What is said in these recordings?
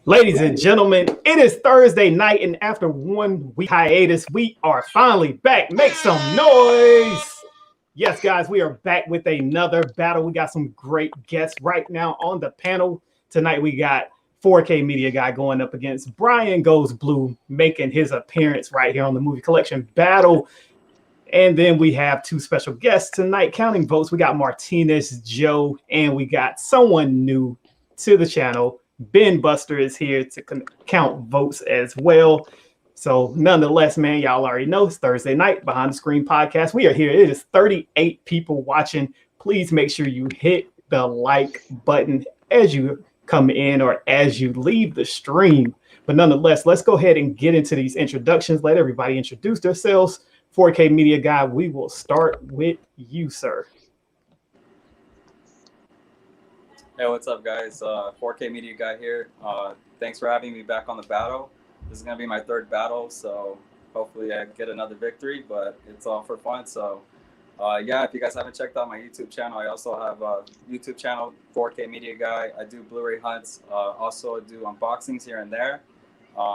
Ladies and gentlemen, it is Thursday night, and after 1 week hiatus, we are finally back. Make some noise. Yes, guys, we are back with another battle. We got some great guests right now on the panel. Tonight, we got 4K Media Guy going up against Briangoesblu, making his appearance right here on the Movie Collection battle. And then we have two special guests tonight counting votes. We got Martinez Joe, and we got someone new to the channel. Ben Buster is here to count votes as well. So nonetheless, man, y'all already know it's Thursday night behind the screen podcast. We are here. It is 38 people watching. Please make sure you hit the like button as you come in or as you leave the stream. But nonetheless, let's go ahead and get into these introductions. Let everybody introduce themselves. 4K Media Guy, we will start with you, sir. Hey, what's up, guys? 4K Media Guy here. Thanks for having me back on the battle. This is going to be my third battle, so hopefully I get another victory, but it's all for fun. So, yeah, if you guys haven't checked out my YouTube channel, I also have a YouTube channel, 4K Media Guy. I do Blu-ray hunts. Also do unboxings here and there.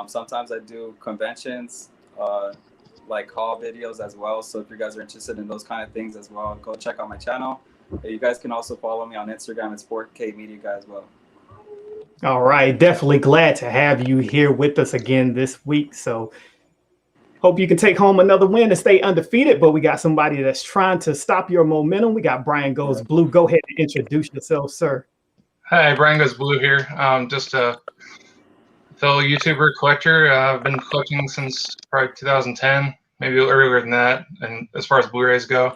Sometimes I do conventions, like haul videos as well. So if you guys are interested in those kind of things as well, go check out my channel. You guys can also follow me on Instagram. It's 4K Media Guy as well. All right. Definitely glad to have you here with us again this week. So hope you can take home another win and stay undefeated. But we got somebody that's trying to stop your momentum. We got Briangoesblu. Go ahead and introduce yourself, sir. Hi, Briangoesblu here. Just a fellow YouTuber collector. I've been collecting since probably 2010, maybe earlier than that. And as far as Blu-rays go,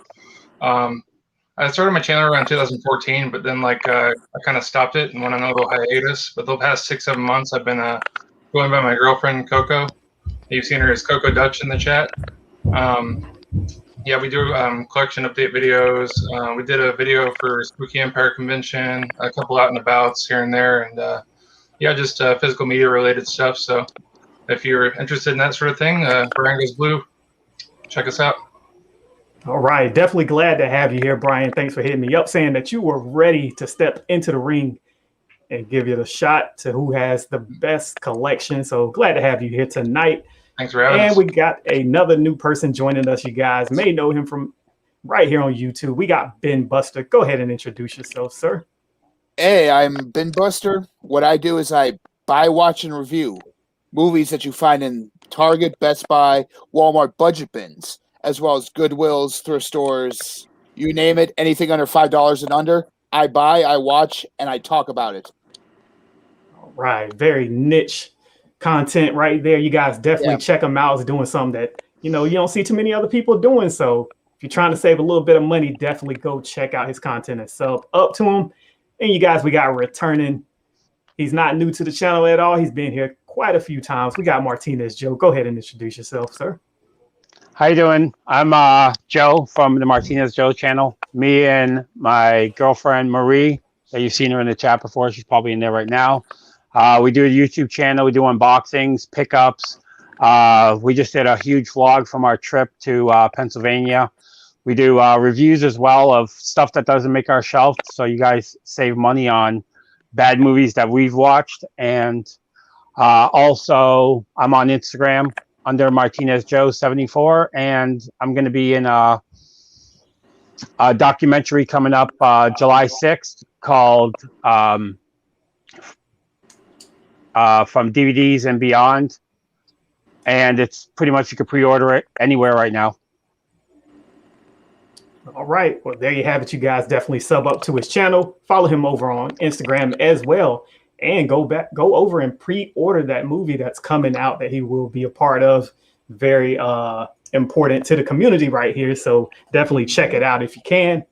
I started my channel around 2014, but then I kind of stopped it and went on a little hiatus. But the past 6-7 months, I've been going by my girlfriend Coco. You've seen her as Coco Dutch in the chat. Yeah, we do collection update videos. We did a video for Spooky Empire Convention, a couple out and abouts here and there, and yeah, just physical media related stuff. So if you're interested in that sort of thing, Briangoesblu, check us out. All right. Definitely glad to have you here, Brian. Thanks for hitting me up, saying that you were ready to step into the ring and give you the shot to who has the best collection. So glad to have you here tonight. Thanks for having us. And we got another new person joining us. You guys may know him from right here on YouTube. We got Ben Buster. Go ahead and introduce yourself, sir. Hey, I'm Ben Buster. What I do is I buy, watch, and review movies that you find in Target, Best Buy, Walmart budget bins, as well as Goodwills, thrift stores, you name it, anything under $5 and under, I buy, I watch, and I talk about it. All right. Very niche content right there. You guys definitely check him out. He's doing something that, you don't see too many other people doing. So if you're trying to save a little bit of money, definitely go check out his content and sub up to him. And you guys, we got returning. He's not new to the channel at all. He's been here quite a few times. We got Martinez Joe. Go ahead and introduce yourself, sir. How you doing? I'm Joe from the Martinez Joe channel. Me and my girlfriend Marie, that you've seen her in the chat before. She's probably in there right now. We do a YouTube channel. We do unboxings, pickups. We just did a huge vlog from our trip to Pennsylvania. We do reviews as well of stuff that doesn't make our shelf, so you guys save money on bad movies that we've watched. And also, I'm on Instagram under Martinez Joe 74, and I'm going to be in a documentary coming up July 6th called From DVDs and Beyond, and it's pretty much you can pre-order it anywhere right now. All right. Well, there you have it. You guys definitely sub up to his channel. Follow him over on Instagram as well. And go over and pre-order that movie that's coming out that he will be a part of. Very important to the community right here. So definitely check it out if you can.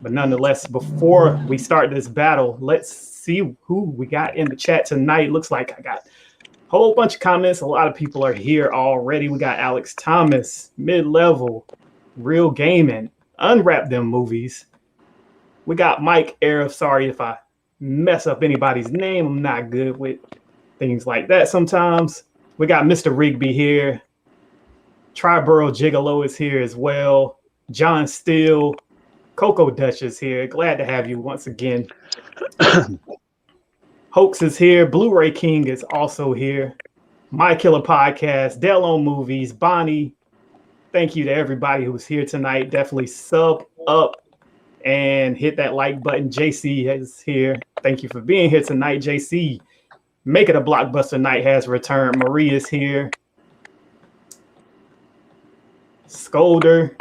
But nonetheless, before we start this battle, let's see who we got in the chat tonight. Looks like I got a whole bunch of comments. A lot of people are here already. We got Alex Thomas, Mid-Level, Real Gaming, Unwrap Them Movies. We got Mike Arif. Sorry if I mess up anybody's name. I'm not good with things like that sometimes. We got Mr. Rigby here. Triborough Gigolo is here as well. John Steele, Coco Dutch is here. Glad to have you once again. Hoax is here. Blu-ray King is also here. My Killer Podcast, Dell on Movies, Bonnie. Thank you to everybody who's here tonight. Definitely sub up and hit that like button. JC is here. Thank you for being here tonight, JC. Make It a Blockbuster Night has returned. Marie is here. Scolder,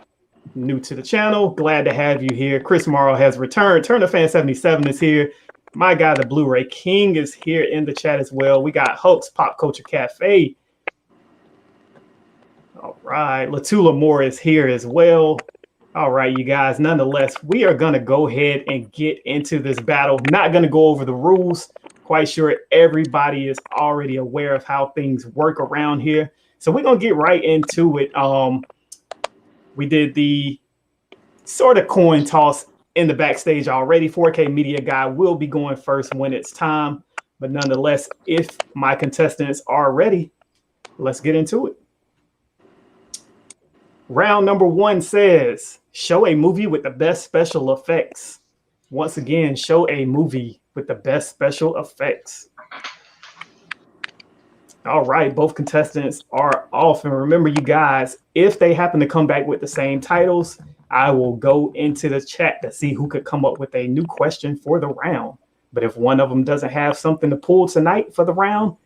new to the channel. Glad to have you here. Chris Morrow has returned. Turner Fan 77 is here. My guy, the Blu-ray King, is here in the chat as well. We got Hoax Pop Culture Cafe. All right. Latula Moore is here as well. All right, you guys. Nonetheless, we are going to go ahead and get into this battle. Not going to go over the rules. Quite sure everybody is already aware of how things work around here. So we're going to get right into it. We did the sort of coin toss in the backstage already. 4K Media Guy will be going first when it's time. But nonetheless, if my contestants are ready, let's get into it. Round number 1 says, show a movie with the best special effects. Once again, show a movie with the best special effects. All right, both contestants are off. And remember, you guys, if they happen to come back with the same titles, I will go into the chat to see who could come up with a new question for the round. But if one of them doesn't have something to pull tonight for the round,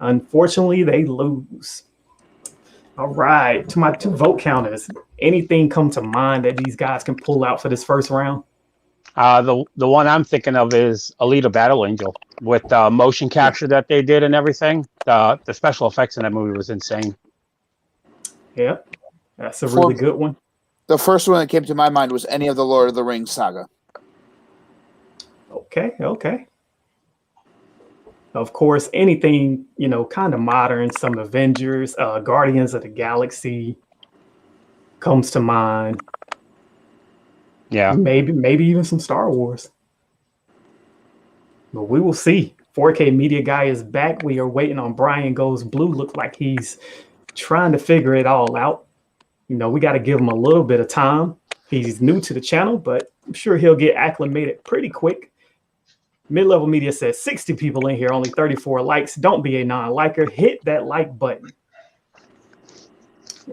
unfortunately, they lose. All right, to my 2 vote counters, anything come to mind that these guys can pull out for this first round? The one I'm thinking of is Alita Battle Angel with the motion capture that they did and everything. The special effects in that movie was insane. Yeah, that's a really good one. The first one that came to my mind was any of the Lord of the Rings saga. Okay. Of course, anything, kind of modern, some Avengers, Guardians of the Galaxy comes to mind. Yeah. Maybe even some Star Wars. But we will see. 4K Media Guy is back. We are waiting on Briangoesblu. Look like he's trying to figure it all out. We got to give him a little bit of time. He's new to the channel, but I'm sure he'll get acclimated pretty quick. Mid-Level Media says 60 people in here, only 34 likes. Don't be a non-liker. Hit that like button.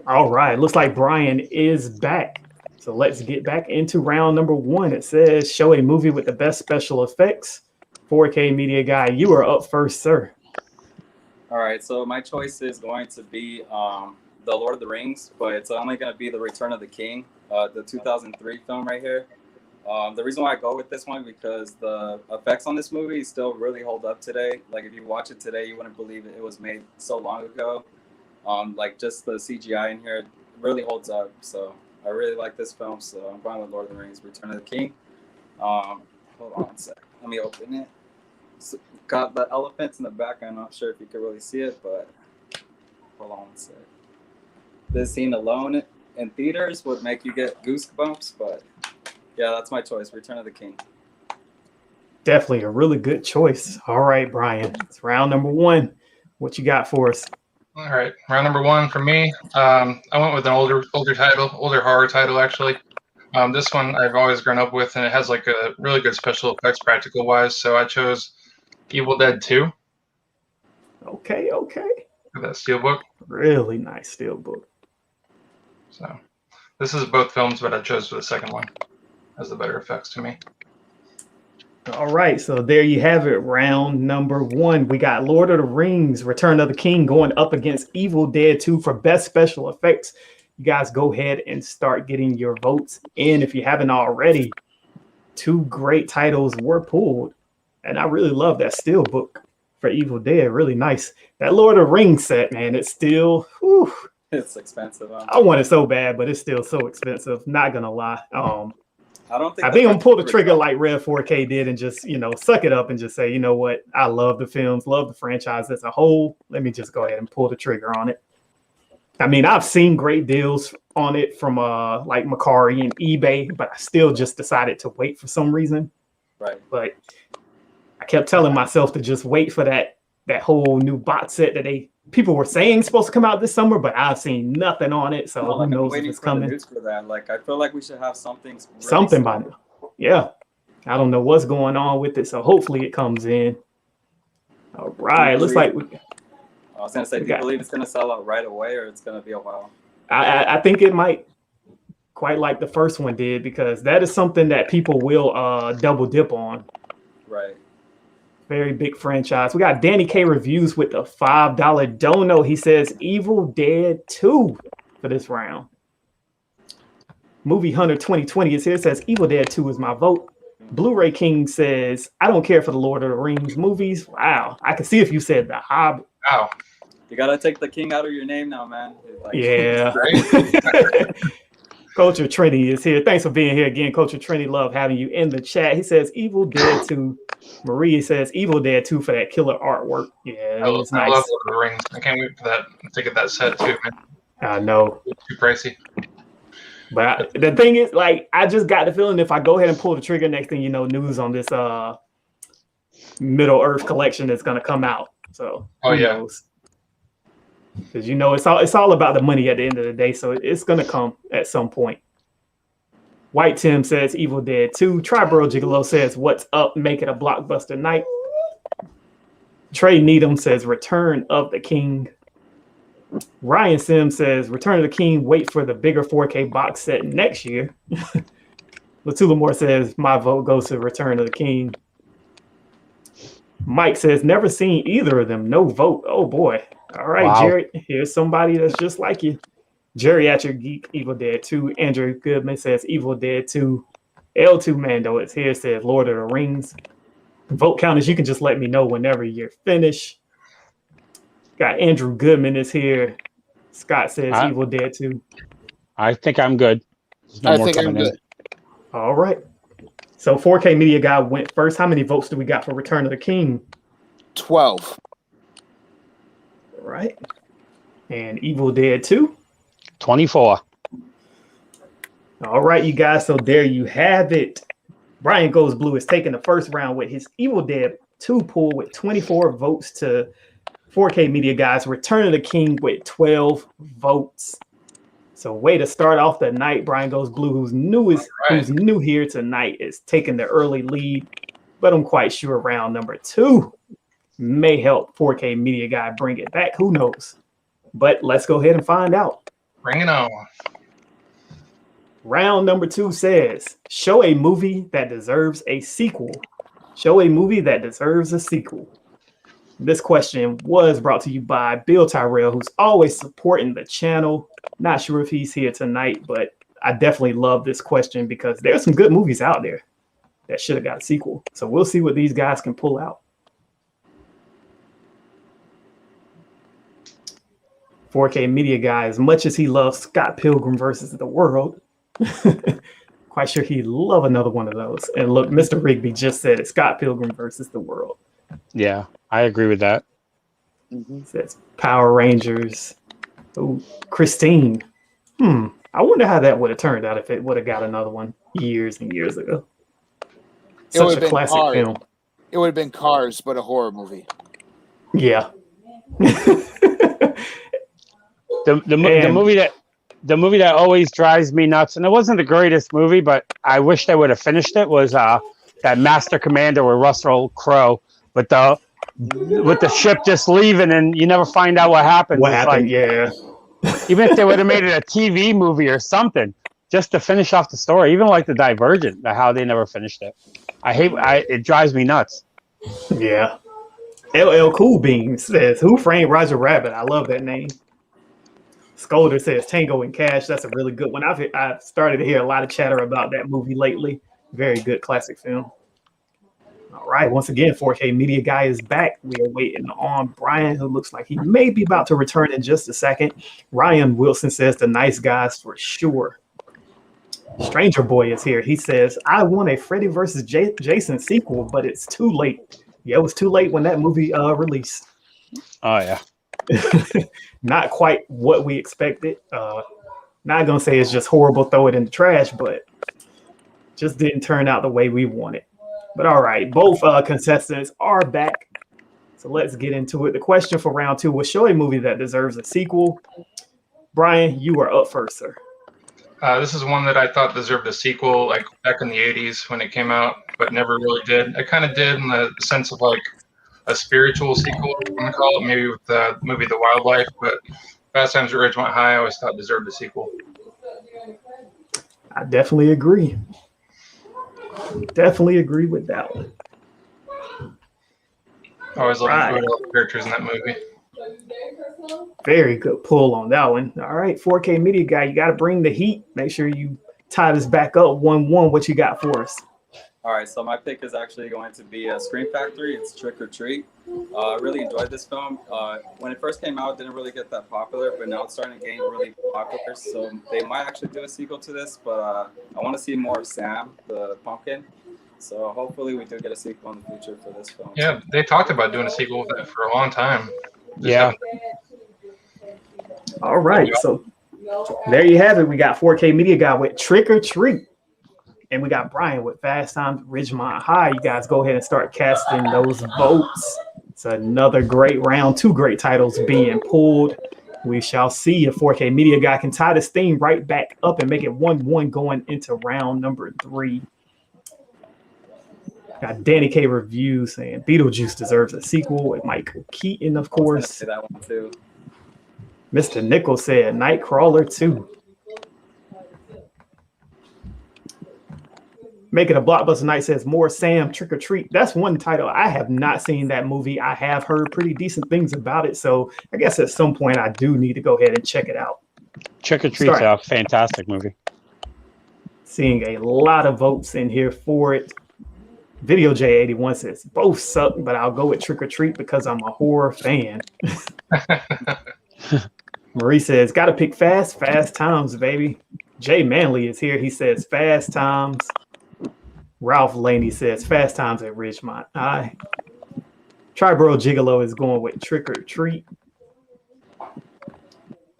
All right. Looks like Brian is back. So let's get back into round number 1. It says, show a movie with the best special effects. 4K Media Guy, you are up first, sir. All right, so my choice is going to be The Lord of the Rings, but it's only going to be The Return of the King, the 2003 film right here. The reason why I go with this one because the effects on this movie still really hold up today. Like if you watch it today, you wouldn't believe it was made so long ago. Like just the CGI in here really holds up. So I really like this film, so I'm going with Lord of the Rings, Return of the King. Hold on a sec. Let me open it. So, got the elephants in the back. I'm not sure if you can really see it, but hold on a sec. This scene alone in theaters would make you get goosebumps, but yeah, that's my choice, Return of the King. Definitely a really good choice. All right, Brian, it's round number 1. What you got for us? All right, round number 1 for me. I went with an older horror title actually. This one I've always grown up with, and it has like a really good special effects practical wise. So I chose Evil Dead 2. Okay. Look at that steelbook. Really nice steelbook. So this is both films, but I chose the second one. Has the better effects to me. All right, so there you have it. Round number 1. We got Lord of the Rings, Return of the King going up against Evil Dead 2 for best special effects. You guys go ahead and start getting your votes in if you haven't already. 2 great titles were pulled, and I really love that steelbook for Evil Dead. Really nice. That Lord of the Rings set, man, it's still, whew. It's expensive. Huh? I want it so bad, but it's still so expensive. Not gonna lie. I don't think I'm gonna pull the trigger like Red 4K did and just, suck it up and just say, you know what? I love the films, love the franchise as a whole. Let me just go ahead and pull the trigger on it. I mean, I've seen great deals on it from like Macari and eBay, but I still just decided to wait for some reason. Right. But I kept telling myself to just wait for that whole new box set that people were saying supposed to come out this summer, but I've seen nothing on it. So who knows if it's coming. News for that. Like I feel like we should have something by now. Yeah. I don't know what's going on with it. So hopefully it comes in. All right, looks like I was gonna say, do you believe it's gonna sell out right away, or it's gonna be a while? I think it might, quite like the first one did, because that is something that people will double dip on. Right. Very big franchise. We got Danny K Reviews with the $5 dono. He says Evil Dead 2 for this round. Movie Hunter 2020 is here. It says Evil Dead 2 is my vote. Blu-ray King says I don't care for the Lord of the Rings movies. Wow, I can see if you said The Hobbit. Wow. You gotta take the king out of your name now, man. Like, Yeah. Culture Trinity is here. Thanks for being here again, Culture Trinity. Love having you in the chat. He says Evil Dead 2. Marie says Evil Dead 2 for that killer artwork. Yeah, it was nice. I love Lord of the Rings. I can't wait for that to get that set too, man. I know. It's too pricey. But the thing is, like, I just got the feeling if I go ahead and pull the trigger, next thing you know, news on this Middle Earth collection that's gonna come out. So who knows? Because you know it's all about the money at the end of the day. So it's gonna come at some point. White Tim says Evil Dead 2. Triborough Gigolo says what's up? Make it a blockbuster night. Trey Needham says Return of the King. Ryan Sims says Return of the King, wait for the bigger 4K box set next year. Latulamore says my vote goes to Return of the King. Mike says never seen either of them, no vote. Oh boy. All right, wow. Jerry, here's somebody that's just like you. Geriatric Geek, Evil Dead 2. Andrew Goodman says Evil Dead 2. L2 Mando is here, says Lord of the Rings. Vote counters, you can just let me know whenever you're finished. Got Andrew Goodman is here. Scott says Evil Dead 2. I think I'm good. I think I'm good. All right. So 4K Media Guy went first. How many votes do we got for Return of the King? 12. All right. And Evil Dead 2? 24. All right, you guys. So there you have it. Briangoesblu is taking the first round with his Evil Dead 2 pool with 24 votes to 4K Media Guy's Return of the King with 12 votes. So way to start off the night. Briangoesblu, who's new here tonight, is taking the early lead. But I'm quite sure round number 2 may help 4K Media Guy bring it back. Who knows? But let's go ahead and find out. Bring it on. Round number 2 says, show a movie that deserves a sequel. Show a movie that deserves a sequel. This question was brought to you by Bill Tyrell, who's always supporting the channel. Not sure if he's here tonight, but I definitely love this question because there's some good movies out there that should have got a sequel. So we'll see what these guys can pull out. 4K Media Guy, as much as he loves Scott Pilgrim versus the World, quite sure he'd love another one of those. And look, Mr. Rigby just said it, Scott Pilgrim versus the World. Yeah, I agree with that. Says Power Rangers. Oh, Christine. I wonder how that would have turned out if it would have got another one years and years ago. Such a classic film. It would have been Cars, but a horror movie. Yeah. The movie that always drives me nuts, and it wasn't the greatest movie, but I wish they would have finished it, was that Master Commander with Russell Crowe, with the ship just leaving and you never find out what happened. What happened? Yeah. Even if they would have made it a TV movie or something, just to finish off the story, even like the Divergent, how they never finished it. It drives me nuts. Yeah. LL Cool Bean says, who framed Roger Rabbit? I love that name. Scolder says Tango and Cash. That's a really good one. I've started to hear a lot of chatter about that movie lately. Very good classic film. All right. Once again, 4K Media Guy is back. We are waiting on Brian, who looks like he may be about to return in just a second. Ryan Wilson says The Nice Guys for sure. Stranger Boy is here. He says, I want a Freddy versus Jason sequel, but it's too late. Yeah, it was too late when that movie released. Oh, yeah. Not quite what we expected. Not gonna say it's just horrible, throw it in the trash, but just didn't turn out the way we wanted. But all right, both contestants are back, so let's get into it. The question for round 2 was show a movie that deserves a sequel. Brian, you are up first, sir. This is one that I thought deserved a sequel, like back in the 80s when it came out, but never really did. I kind of did in the sense of like a spiritual sequel, I'm gonna call it, maybe with the movie The Wildlife. But Fast Times at Ridgemont High, I always thought deserved a sequel. I definitely agree. Definitely agree with that one. I always loved Right. all the characters in that movie. Very good pull on that one. All right, 4K Media Guy, you got to bring the heat. Make sure you tie this back up 1-1. What you got for us? All right, so my pick is actually going to be Scream Factory. It's Trick or Treat. I really enjoyed this film. When it first came out, it didn't really get that popular, but now it's starting to gain really popular. So they might actually do a sequel to this, but I want to see more of Sam, the pumpkin. So hopefully we do get a sequel in the future for this film. Yeah, they talked about doing a sequel with it for a long time. Yeah. All right, so there you have it. We got 4K Media Guy with Trick or Treat. And we got Brian with Fast Times at Ridgemont High. You guys go ahead and start casting those votes. It's another great round. 2 great titles being pulled. We shall see if 4K Media Guy can tie this thing right back up and make it 1-1 going into round number 3. Got Danny K Review saying Beetlejuice deserves a sequel with Michael Keaton, of course. Say that one too. Mr. Nichols said Nightcrawler 2. Making a Blockbuster Night says more Sam Trick or Treat. That's one title. I have not seen that movie. I have heard pretty decent things about it. So I guess at some point I do need to go ahead and check it out. Trick or Treat's a fantastic movie. Seeing a lot of votes in here for it. Video J81 says both suck, but I'll go with Trick or Treat because I'm a horror fan. Marie says, gotta pick Fast Times, baby. Jay Manley is here. He says Fast Times. Ralph Laney says Fast Times at Ridgemont High. Triborough Gigolo is going with Trick or Treat.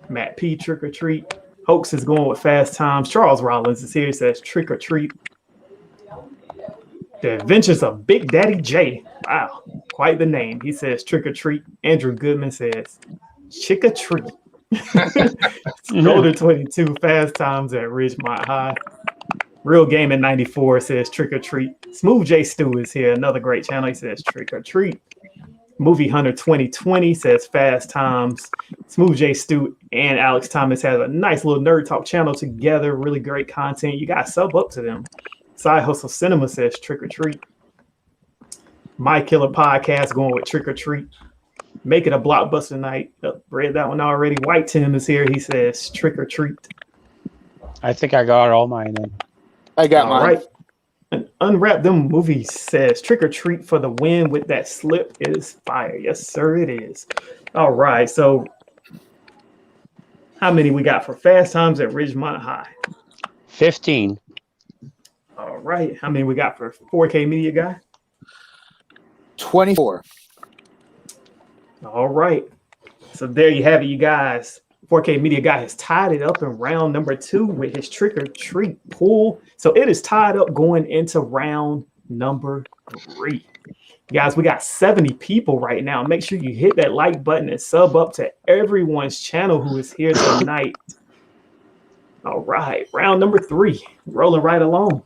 Matt P, Trick or Treat. Hoax is going with Fast Times. Charles Rollins is here. He says Trick or Treat. The Adventures of Big Daddy J. Wow, quite the name. He says Trick or Treat. Andrew Goodman says Chick or Treat. Golden 22, Fast Times at Ridgemont High. Real Game in 94 says Trick or Treat. Smooth J Stu is here. Another great channel. He says Trick or Treat. Movie Hunter 2020 says Fast Times. Smooth J Stu and Alex Thomas have a nice little nerd talk channel together. Really great content. You got to sub up to them. Side Hustle Cinema says Trick or Treat. My Killer Podcast going with Trick or Treat. Make it a Blockbuster Night. Read that one already. White Tim is here. He says Trick or Treat. I think I got all mine in. I got All mine. right. And Unwrap Them Movies says Trick or Treat for the win with that slip. It is fire. Yes, sir, it is. All right. So how many we got for Fast Times at Ridgemont High? 15. All right. How many we got for 4K Media Guy? 24. All right. So there you have it, you guys. 4K Media Guy has tied it up in round number 2 with his Trick or Treat pull. So it is tied up going into round number 3. Guys, we got 70 people right now. Make sure you hit that like button and sub up to everyone's channel who is here tonight. All right. Round number 3. Rolling right along.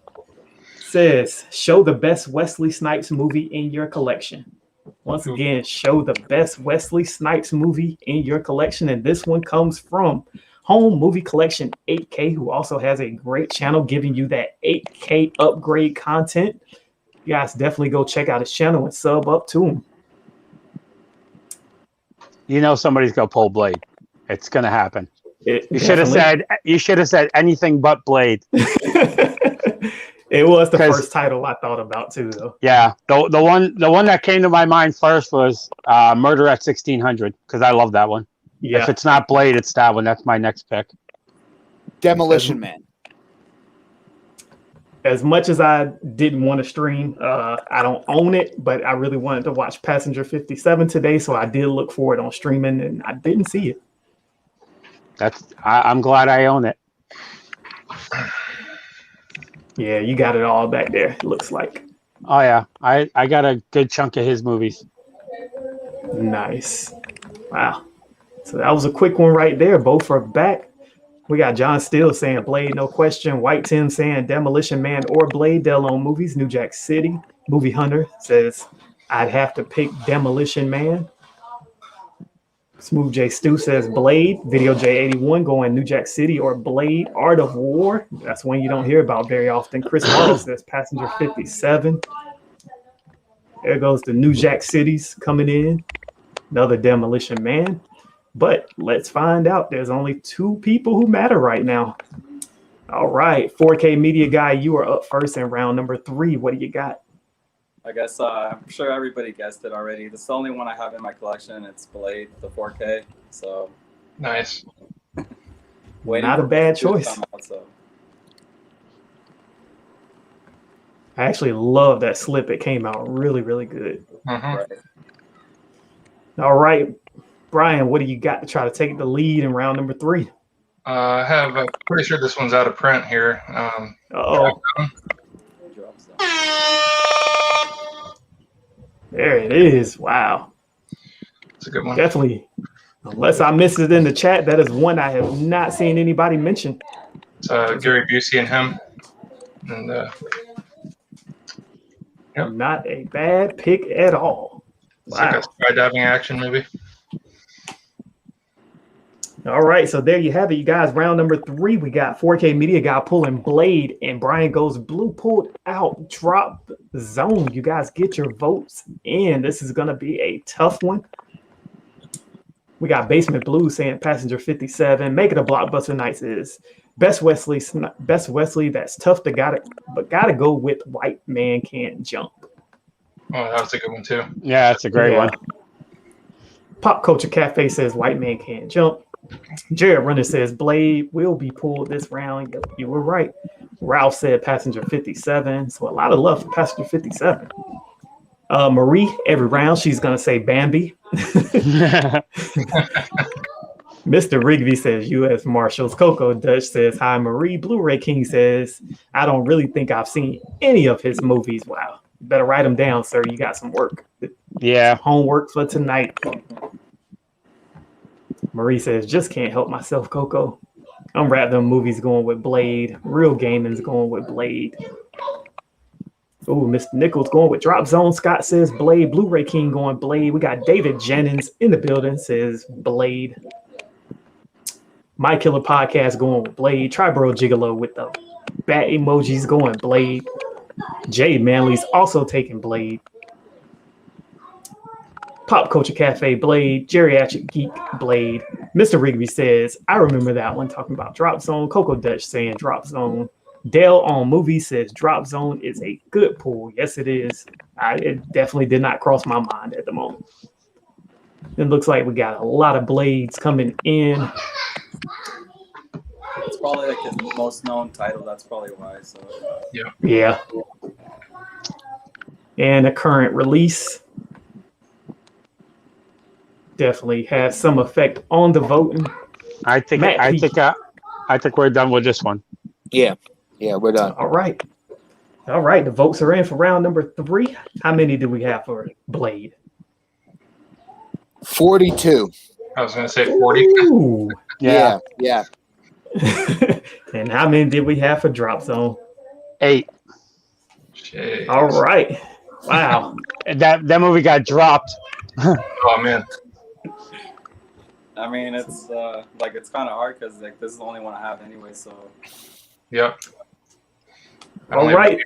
Says, show the best Wesley Snipes movie in your collection. Once again, show the best Wesley Snipes movie in your collection. And this one comes from Home Movie Collection 8K, who also has a great channel giving you that 8K upgrade content. You guys definitely go check out his channel and sub up to him. You know somebody's gonna pull Blade. It's gonna happen. You should have Definitely. said anything but Blade. It was the first title I thought about too, though. Yeah, the one that came to my mind first was Murder at 1600 because I love that one. Yeah. If it's not Blade, it's that one. That's my next pick. Demolition Man. As much as I didn't want to stream, I don't own it, but I really wanted to watch Passenger 57 today, so I did look for it on streaming, and I didn't see it. I'm glad I own it. Yeah, you got it all back there, it looks like. Oh yeah, I got a good chunk of his movies. Nice. Wow. So that was a quick one right there. Both are back. We got John Steele saying Blade, no question. White Tim saying Demolition Man or Blade, Dell on movies. New Jack City. Movie Hunter says, I'd have to pick Demolition Man. Smooth J Stu says Blade. Video J81 going New Jack City or Blade. Art of War. That's one you don't hear about very often. Chris Marlowe says Passenger 57. There goes the New Jack Cities coming in. Another Demolition Man. But let's find out. There's only 2 people who matter right now. All right. 4K Media Guy, you are up first in round number 3. What do you got? I guess I'm sure everybody guessed it already. This is the only one I have in my collection. It's Blade, the 4K. So Nice. Not a bad choice. So. I actually love that slip. It came out really, really good. Mhm. Right. All right. Brian, what do you got to try to take the lead in round number 3? I'm pretty sure this one's out of print here. Oh, Drops down. there it is. Wow. It's a good one. Definitely. Unless I missed it in the chat, that is one I have not seen anybody mention. It's Gary Busey and him. And Yep. Not a bad pick at all. it's Wow. like a skydiving action movie. All right, so there you have it, you guys. Round number 3, we got 4K Media Guy pulling Blade, and Briangoesblu pulled out Drop Zone. You guys get your votes in. This is going to be a tough one. We got Basement Blue saying Passenger 57. Make it a blockbuster night is Best Wesley. That's tough to gotta go with White Man Can't Jump. Oh, that was a good one too. Yeah, that's a great one. Pop Culture Cafe says White Man Can't Jump. Jared Runner says Blade will be pulled this round. Yep, you were right. Ralph said Passenger 57. So a lot of love for Passenger 57. Marie, every round she's gonna say Bambi. Mr. Rigby says U.S. Marshals. Coco Dutch says hi, Marie. Blu-ray King says I don't really think I've seen any of his movies. Wow, you better write them down, sir. You got some work. Yeah. Homework for tonight. Marie says just can't help myself, Coco. I'm random movies going with Blade. Real gaming's going with Blade. Ooh, Mr. Nichols going with Drop Zone. Scott says Blade. Blu-ray King going Blade. We got David Jennings in the building says Blade. My Killer Podcast going with Blade. Triborough Gigolo with the bat emojis going Blade. Jay Manley's also taking Blade. Pop Culture Cafe Blade. Geriatric Geek Blade. Mr. Rigby says, I remember that one talking about Drop Zone. Coco Dutch saying Drop Zone. Dale on Movie says Drop Zone is a good pull. Yes, it is. It definitely did not cross my mind at the moment. It looks like we got a lot of Blades coming in. It's probably like his most known title. That's probably why. So Yeah. And a current release definitely has some effect on the voting. I think we're done with this one. Yeah, we're done. All right. The votes are in for round number 3. How many do we have for Blade? 42. I was going to say 40. Ooh. Yeah. And how many did we have for Drop Zone? 8. Jeez. All right. Wow. That movie got dropped. Oh, man. I mean, it's it's kind of hard because like this is the only one I have anyway. So Yep. All right.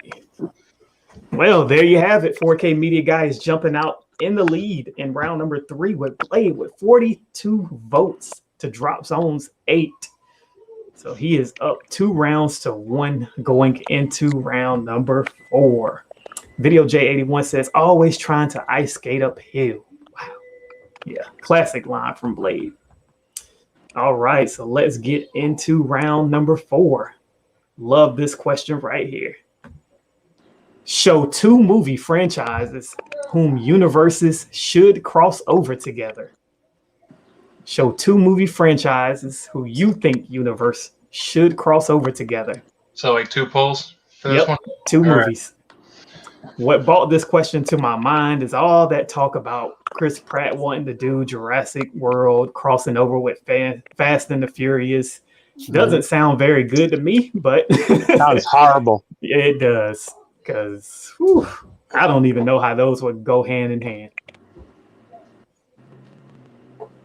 Well, there you have it. 4K Media Guy is jumping out in the lead in round number 3 with Blade with 42 votes to Drop Zone's 8. So he is up 2 rounds to 1 going into round number 4. Video J81 says, always trying to ice skate uphill. Wow. Yeah, classic line from Blade. All right, so let's get into round number 4. Love this question right here. Show 2 movie franchises whom universes should cross over together. Show 2 movie franchises who you think universe should cross over together. So like 2 polls for this one? 2 All movies. What brought this question to my mind is all that talk about Chris Pratt wanting to do Jurassic World, crossing over with Fast and the Furious. Doesn't sound very good to me, but Sounds horrible. it does. Because I don't even know how those would go hand in hand.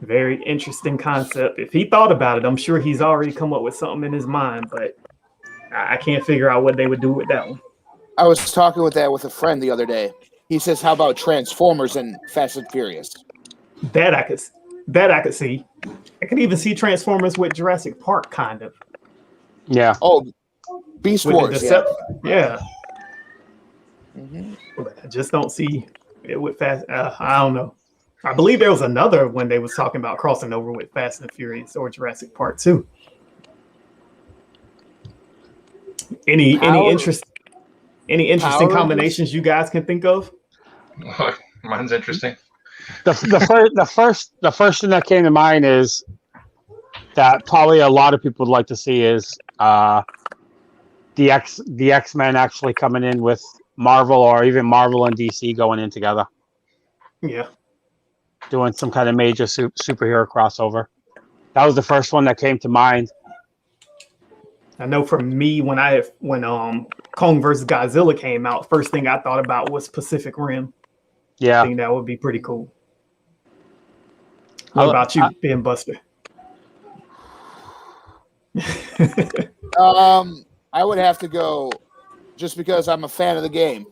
Very interesting concept. If he thought about it, I'm sure he's already come up with something in his mind, but I can't figure out what they would do with that one. I was talking with a friend the other day. He says, "How about Transformers and Fast and Furious?" That I could see. I could even see Transformers with Jurassic Park, kind of. Yeah. Oh, Beast With Wars. yeah. Mm-hmm. But I just don't see it with Fast. I don't know. I believe there was another when they was talking about crossing over with Fast and Furious or Jurassic Park 2. Any interesting combinations you guys can think of? Mine's interesting. The first thing that came to mind is that probably a lot of people would like to see is the X-Men actually coming in with Marvel, or even Marvel and DC going in together. Yeah. Doing some kind of major superhero crossover. That was the first one that came to mind. I know for me, when Kong vs. Godzilla came out, first thing I thought about was Pacific Rim. Yeah. I think that would be pretty cool. What about you, Ben Buster? I would have to go, just because I'm a fan of the game,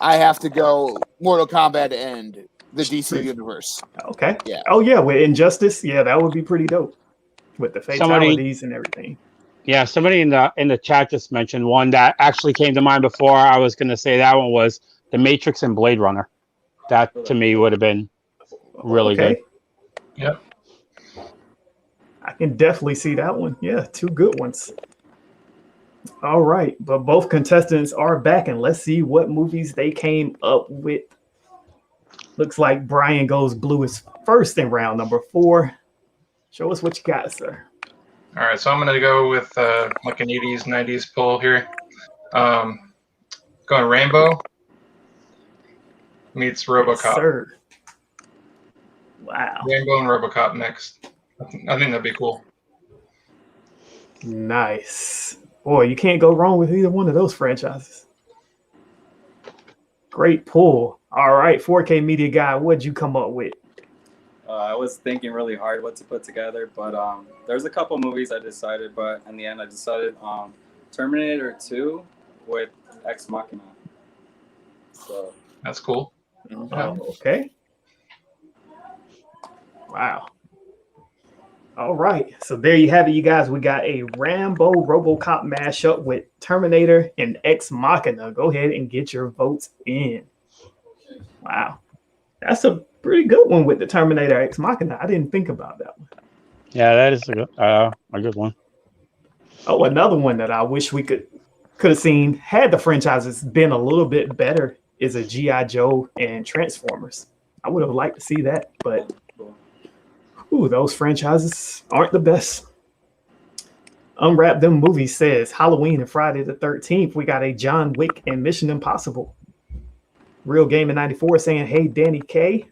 I have to go Mortal Kombat and the DC universe. Okay. Yeah. Oh yeah, with Injustice, yeah, that would be pretty dope. With the fatalities and everything. Yeah, somebody in the chat just mentioned one that actually came to mind before I was going to say that one was The Matrix and Blade Runner. That to me would have been really good. Yep. I can definitely see that one. Yeah, two good ones. All right, but both contestants are back, and let's see what movies they came up with. Looks like Briangoesblu is first in round number 4. Show us what you got, sir. All right, so I'm going to go with like an 80s, 90s pull here. Going Rainbow meets RoboCop. Yes, sir. Wow. Rainbow and RoboCop next. I think that'd be cool. Nice. Boy, you can't go wrong with either one of those franchises. Great pull. All right, 4K Media Guy, what'd you come up with? I was thinking really hard what to put together, but there's a couple movies I decided, but in the end I decided Terminator 2 with Ex Machina. So that's cool. Okay. Wow. All right, so there you have it, you guys. We got a Rambo RoboCop mashup with Terminator and Ex Machina. Go ahead and get your votes in. Wow, that's a pretty good one with the Terminator Ex Machina. I didn't think about that one. Yeah, that is a good one. Oh, another one that I wish we could have seen had the franchises been a little bit better is a G.I. Joe and Transformers. I would have liked to see that, but those franchises aren't the best. Unwrap Them Movies says Halloween and Friday the 13th. We got a John Wick and Mission Impossible. Real Game in 94 saying, hey, Danny K.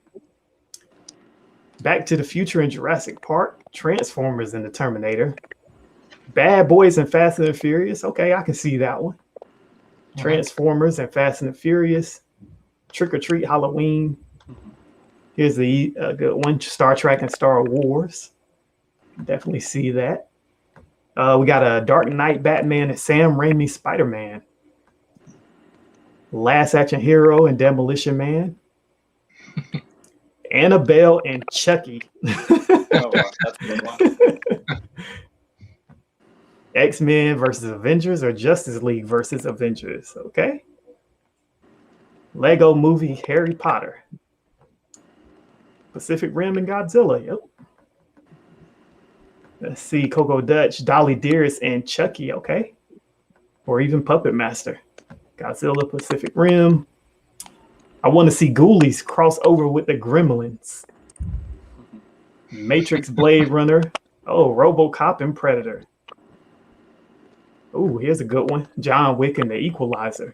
Back to the Future and Jurassic Park. Transformers and the Terminator. Bad Boys and Fast and the Furious. Okay, I can see that one. Transformers and Fast and the Furious. Trick or Treat Halloween. Here's the good one. Star Trek and Star Wars. Definitely see that. We got a Dark Knight Batman and Sam Raimi Spider-Man. Last Action Hero and Demolition Man. Annabelle and Chucky. oh, wow, that's a good one. X-Men versus Avengers or Justice League versus Avengers. Okay. Lego Movie Harry Potter. Pacific Rim and Godzilla. Yep. Let's see. Coco Dutch, Dolly Dearest, and Chucky. Okay. Or even Puppet Master. Godzilla, Pacific Rim. I want to see Ghoulies cross over with the Gremlins. Matrix, Blade Runner. Oh, RoboCop and Predator. Oh, here's a good one. John Wick and the Equalizer.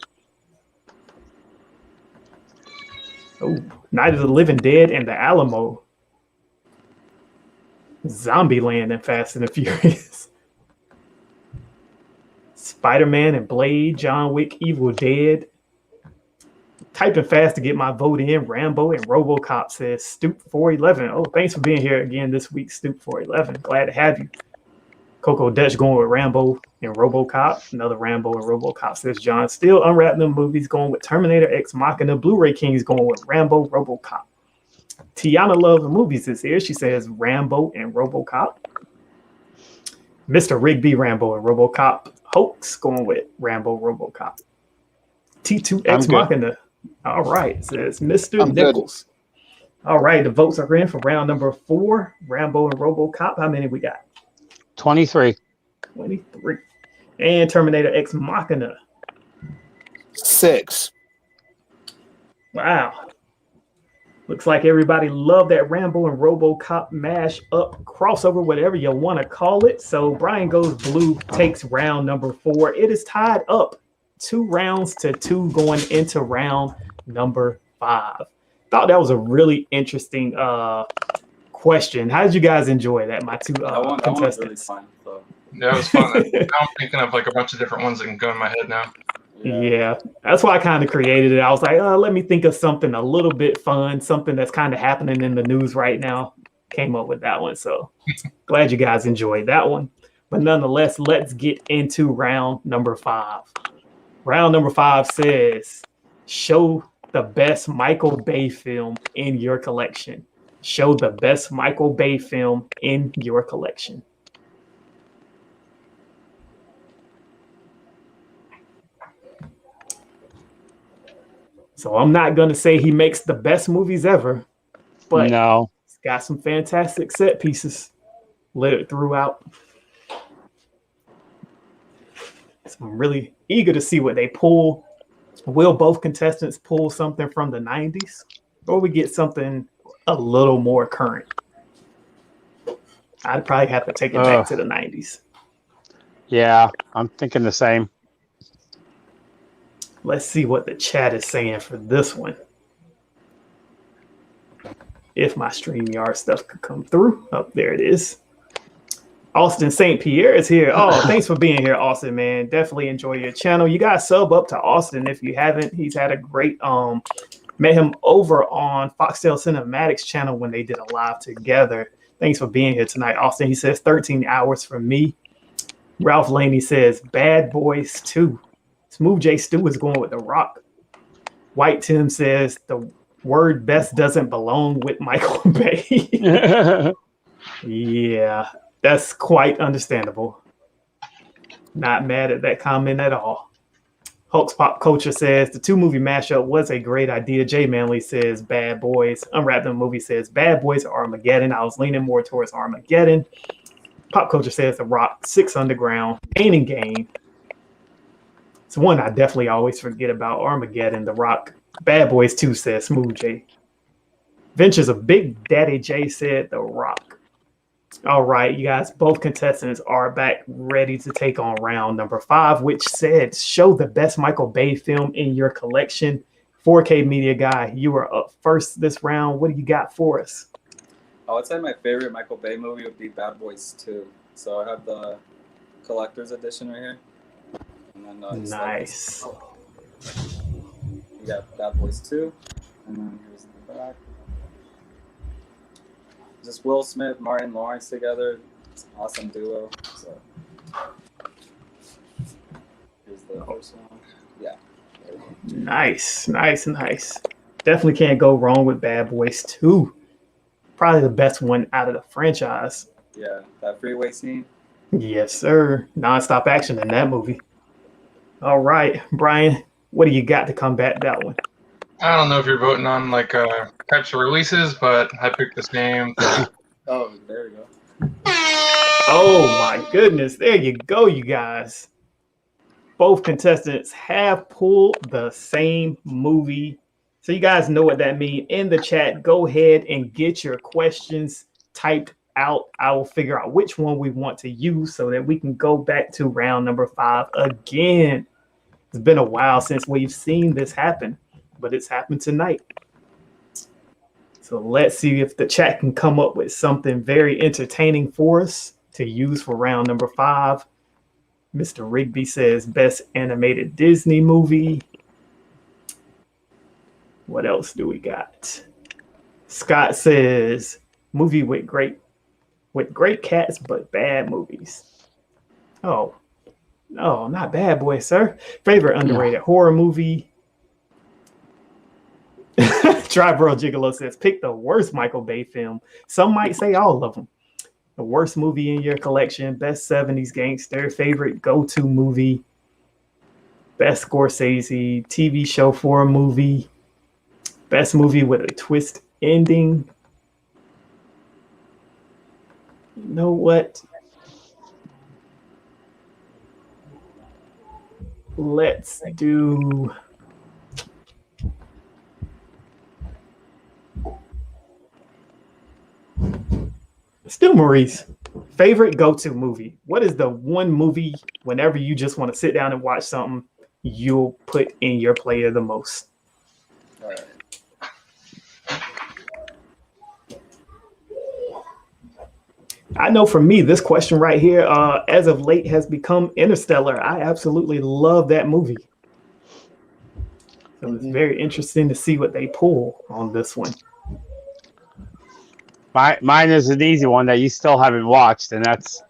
Oh, Night of the Living Dead and the Alamo. Zombieland and Fast and the Furious. Spider-Man and Blade, John Wick, Evil Dead. Typing fast to get my vote in. Rambo and RoboCop says Stoop 411. Oh, thanks for being here again this week, Stoop 411. Glad to have you. Coco Dutch going with Rambo and RoboCop. Another Rambo and RoboCop says John. Still unwrapping them movies, going with Terminator X Machina. Blu-ray Kings going with Rambo, RoboCop. Tiana Love the Movies is here. She says Rambo and RoboCop. Mr. Rigby, Rambo and RoboCop. Hoax going with Rambo, RoboCop. T2X Machina. All right, says Mr. Nichols. Good. All right, the votes are in for round number 4. Rambo and RoboCop. How many we got? 23. 23. And Terminator X Machina. 6. Wow. Looks like everybody loved that Rambo and RoboCop mash up crossover, whatever you want to call it. So Briangoesblu takes round number 4. It is tied up 2 rounds to 2 going into round number 5. Thought that was a really interesting question. How did you guys enjoy that? My 2 contestants. Really fun, so. Yeah, it was fun. Now I'm thinking of like a bunch of different ones that can go in my head now. Yeah, that's why I kind of created it. I was like, let me think of something a little bit fun, something that's kind of happening in the news right now. Came up with that one. So glad you guys enjoyed that one. But nonetheless, let's get into round number 5. Round number 5 says, show the best Michael Bay film in your collection. Show the best Michael Bay film in your collection. So I'm not going to say he makes the best movies ever, but no, he's got some fantastic set pieces littered throughout. So I'm really eager to see what they pull. Will both contestants pull something from the 90s, or we get something a little more current? I'd probably have to take it back to the 90s. Yeah, I'm thinking the same. Let's see what the chat is saying for this one. If my StreamYard stuff could come through. Oh, there it is. Austin St. Pierre is here. Oh, thanks for being here, Austin, man. Definitely enjoy your channel. You guys sub up to Austin if you haven't. He's had a great met him over on Foxtel Cinematics channel when they did a live together. Thanks for being here tonight, Austin. He says 13 hours for me. Ralph Laney says Bad Boys 2. Smooth J Stu is going with The Rock. White Tim says the word best doesn't belong with Michael Bay. Yeah, that's quite understandable. Not mad at that comment at all. Hulk's Pop Culture says the 2 movie mashup was a great idea. Jay Manley says Bad Boys. Unwrapped the Movie says Bad Boys or Armageddon. I was leaning more towards Armageddon. Pop Culture says The Rock, 6 Underground, Pain and Gain. It's one I definitely always forget about, Armageddon, The Rock. Bad Boys 2 says Smooth J. Ventures of Big Daddy J said The Rock. All right, you guys, both contestants are back ready to take on round number 5, which said show the best Michael Bay film in your collection. 4K Media Guy, you are up first this round. What do you got for us? I would say my favorite Michael Bay movie would be Bad Boys 2. So I have the collector's edition right here. And then, nice. We got Bad Boys 2. And then here's the back. Just Will Smith, Martin Lawrence together. It's an awesome duo. So here's the first one. Yeah. Nice. Definitely can't go wrong with Bad Boys 2. Probably the best one out of the franchise. Yeah, that freeway scene. Yes, sir. Non-stop action in that movie. All right, Brian, what do you got to combat that one? I don't know if you're voting on like types of releases, but I picked this name. Oh, there we go. Oh my goodness. There you go, you guys. Both contestants have pulled the same movie. So you guys know what that means. In the chat, go ahead and get your questions typed out. I will figure out which one we want to use so that we can go back to round number 5 again. It's been a while since we've seen this happen, but it's happened tonight. So let's see if the chat can come up with something very entertaining for us to use for round number 5. Mr. Rigby says best animated Disney movie. What else do we got? Scott says movie with great cats but bad movies. Oh, no, not Bad Boy, sir. Favorite underrated horror movie. Tribro Gigolo says pick the worst Michael Bay film. Some might say all of them. The worst movie in your collection, best 70s gangster, favorite go-to movie, best Scorsese, TV show for a movie, best movie with a twist ending. You know what? Let's do... Still Maurice, favorite go-to movie. What is the one movie whenever you just want to sit down and watch something you'll put in your player the most? All right. I know for me, this question right here, as of late, has become Interstellar. I absolutely love that movie. So it's very interesting to see what they pull on this one. Mine is an easy one that you still haven't watched, and that's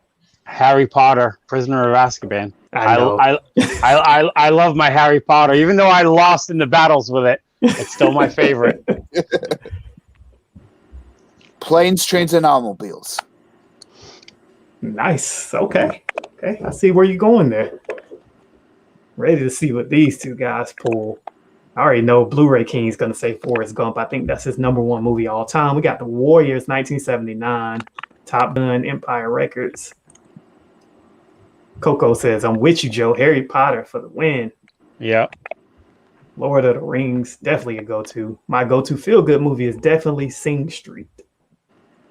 Harry Potter, Prisoner of Azkaban. I love my Harry Potter, even though I lost in the battles with it. It's still my favorite. Planes, Trains, and Automobiles. Nice. Okay. I see where you're going there. Ready to see what these two guys pull. I already know Blu-ray King's going to say Forrest Gump. I think that's his #1 movie all time. We got The Warriors, 1979, Top Gun, Empire Records. Coco says, I'm with you, Joe. Harry Potter for the win. Yeah. Lord of the Rings, definitely a go-to. My go-to feel-good movie is definitely Sing Street.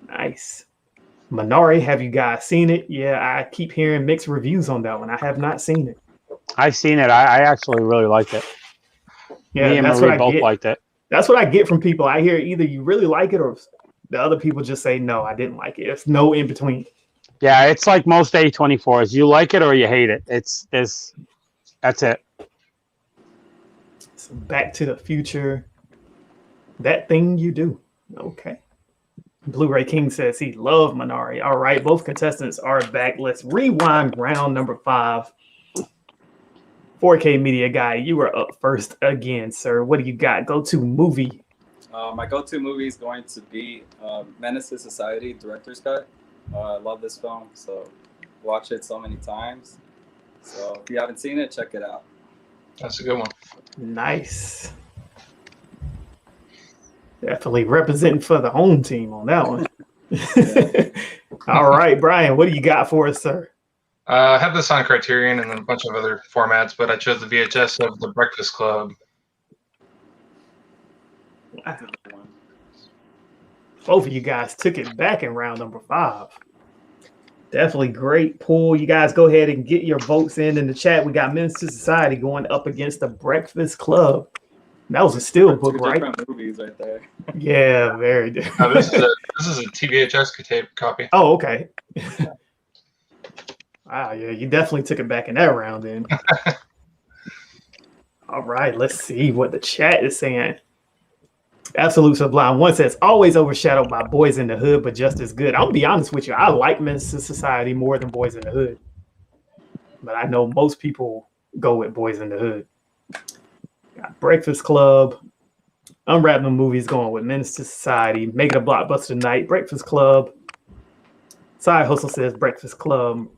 Nice. Minari, have you guys seen it? Yeah, I keep hearing mixed reviews on that one. I have not seen it. I've seen it. I actually really liked it. Yeah, Me and Marie both liked it. That's what I get from people. I hear either you really like it or the other people just say, no, I didn't like it. It's no in between. Yeah, it's like most A24s. You like it or you hate it. That's it. So Back to the Future. That Thing You Do. Okay. Blu-ray King says he loved Minari. All right, both contestants are back. Let's rewind round number 5. 4K Media Guy, you are up first again, sir. What do you got? Go-to movie. My go-to movie is going to be Menace to Society, director's cut. I love this film, so watch it so many times. So if you haven't seen it, check it out. That's a good one. Nice. Definitely representing for the home team on that one. All right, Brian, what do you got for us, sir? I have this on Criterion and a bunch of other formats, but I chose the VHS of The Breakfast Club. Wow. Both of you guys took it back in round number 5. Definitely great pool. You guys go ahead and get your votes in the chat. We got Menace to Society going up against The Breakfast Club. That was a steel book, right? Different movies right there. Yeah, very different. This is a TVHS copy. Oh, okay. Wow, yeah, you definitely took it back in that round then. All right, let's see what the chat is saying. Absolute Sublime 1 says, always overshadowed by Boys in the Hood, but just as good. I'll be honest with you, I like Menace to Society more than Boys in the Hood. But I know most people go with Boys in the Hood. Got Breakfast Club. Unwrapping Movies going with Menace to Society. Make it a blockbuster night. Breakfast Club. Side Hustle says Breakfast Club.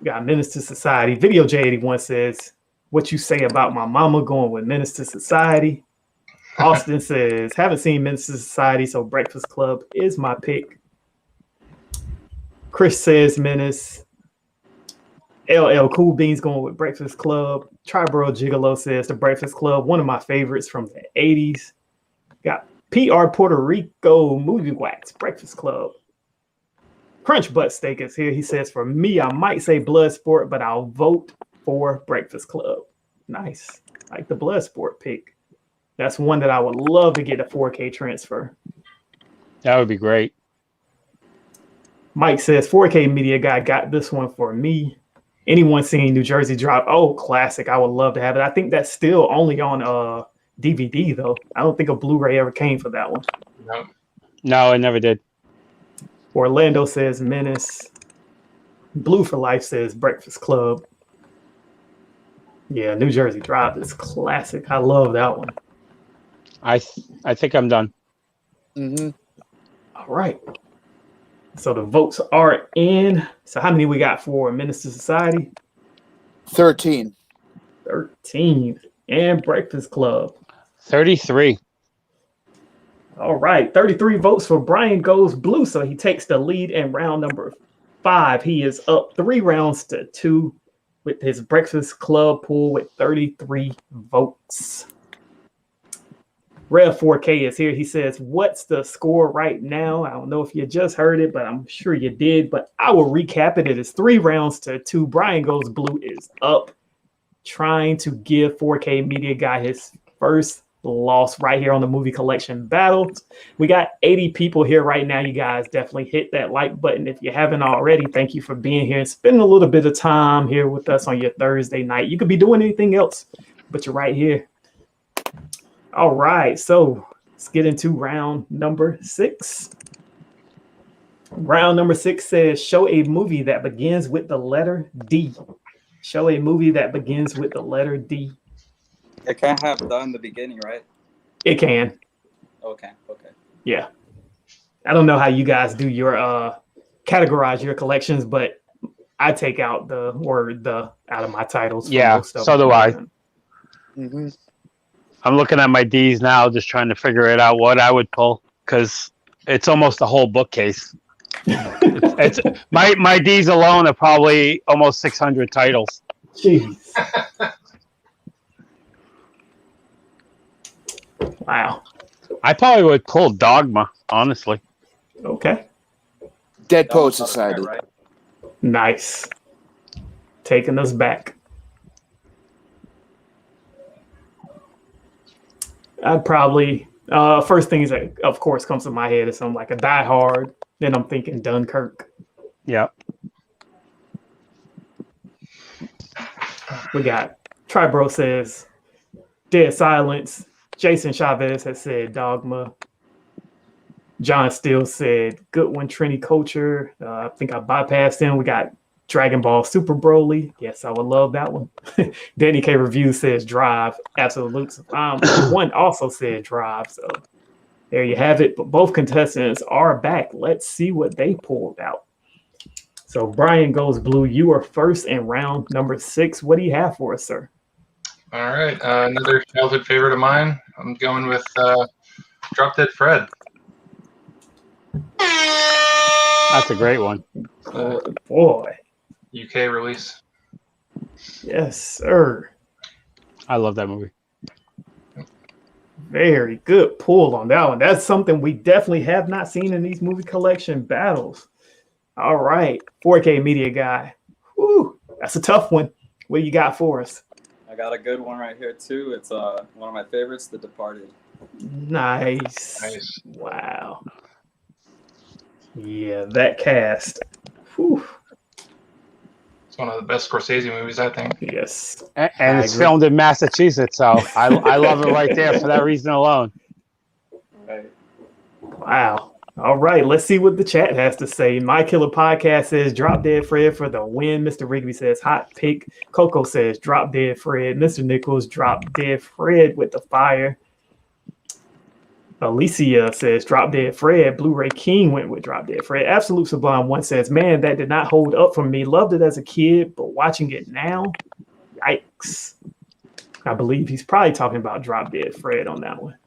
Got Menace to Society. Video J81 says, what you say about my mama going with Menace to Society. Austin says, haven't seen Menace to Society, so Breakfast Club is my pick. Chris says Menace. LL Cool Beans going with Breakfast Club. Triborough Gigolo says The Breakfast Club, one of my favorites from the 80s. Got PR Puerto Rico Movie Wax, Breakfast Club. Crunch Butt Steak is here. He says, for me, I might say Bloodsport, but I'll vote for Breakfast Club. Nice. Like the Bloodsport pick. That's one that I would love to get a 4K transfer. That would be great. Mike says, 4K Media Guy got this one for me. Anyone seen New Jersey Drop? Oh, classic. I would love to have it. I think that's still only on DVD though. I don't think a Blu-ray ever came for that one. No. No, I never did. Orlando says Menace. Blue for Life says Breakfast Club. Yeah, New Jersey Drive is classic. I love that one. I think I'm done. Mm-hmm. All right. So the votes are in. So how many we got for Menace to Society? 13. 13. And Breakfast Club. 33. All right. 33 votes for Briangoesblu. So he takes the lead in round number 5. He is up 3 rounds to 2 with his Breakfast Club pool with 33 votes. Rev 4K is here. He says, what's the score right now? I don't know if you just heard it, but I'm sure you did. But I will recap it. It is 3 rounds to 2. Briangoesblu is up, trying to give 4K Media Guy his first loss right here on the movie collection battles. We got 80 people here right now. You guys definitely hit that like button if you haven't already. Thank you for being here and spending a little bit of time here with us on your Thursday night. You could be doing anything else, but you're right here. All right, so let's get into round number 6. Round number 6 says, show a movie that begins with the letter D. Show a movie that begins with the letter D. It can't have the in the beginning, right? It can. Okay. Yeah. I don't know how you guys do your categorize your collections, but I take out the word the out of my titles. Yeah, so do I. Mm-hmm. I'm looking at my D's now, just trying to figure it out what I would pull, because it's almost a whole bookcase. it's my D's alone are probably almost 600 titles. Jeez. Wow. I probably would pull Dogma, honestly. Okay. Dead That Poet was Society. right. Nice. Taking us back. I'd probably first things that of course comes to my head is something like a Die Hard. Then I'm thinking Dunkirk. Yeah. We got Tribro says Dead Silence. Jason Chavez has said Dogma. John Steele said Good One, Trini Culture. I think I bypassed him. We got Dragon Ball Super Broly. Yes, I would love that one. Danny K Review says Drive. Absolute. One also said Drive. So there you have it. But both contestants are back. Let's see what they pulled out. So Briangoesblu, you are first in round number 6. What do you have for us, sir? All right, another childhood favorite of mine. I'm going with Drop Dead Fred. That's a great one. Boy. UK release. Yes, sir. I love that movie. Very good pull on that one. That's something we definitely have not seen in these movie collection battles. All right, 4K Media Guy. Whew, that's a tough one. What do you got for us? I got a good one right here too. It's one of my favorites, The Departed. Nice. Nice. Wow. Yeah, that cast. Whew. It's one of the best Scorsese movies, I think. Yes. And it's filmed in Massachusetts, so I love it right there for that reason alone. Right. Wow. All right, let's see what the chat has to say. My Killer Podcast says Drop Dead Fred for the win. Mr. Rigby says hot pick. Coco says Drop Dead Fred. Mr. Nichols, Drop Dead Fred with the fire. Alicia says Drop Dead Fred. Blu-ray King went with Drop Dead Fred. Absolute Sublime 1 says, man, that did not hold up for me. Loved it as a kid, but watching it now, yikes. I believe he's probably talking about Drop Dead Fred on that one.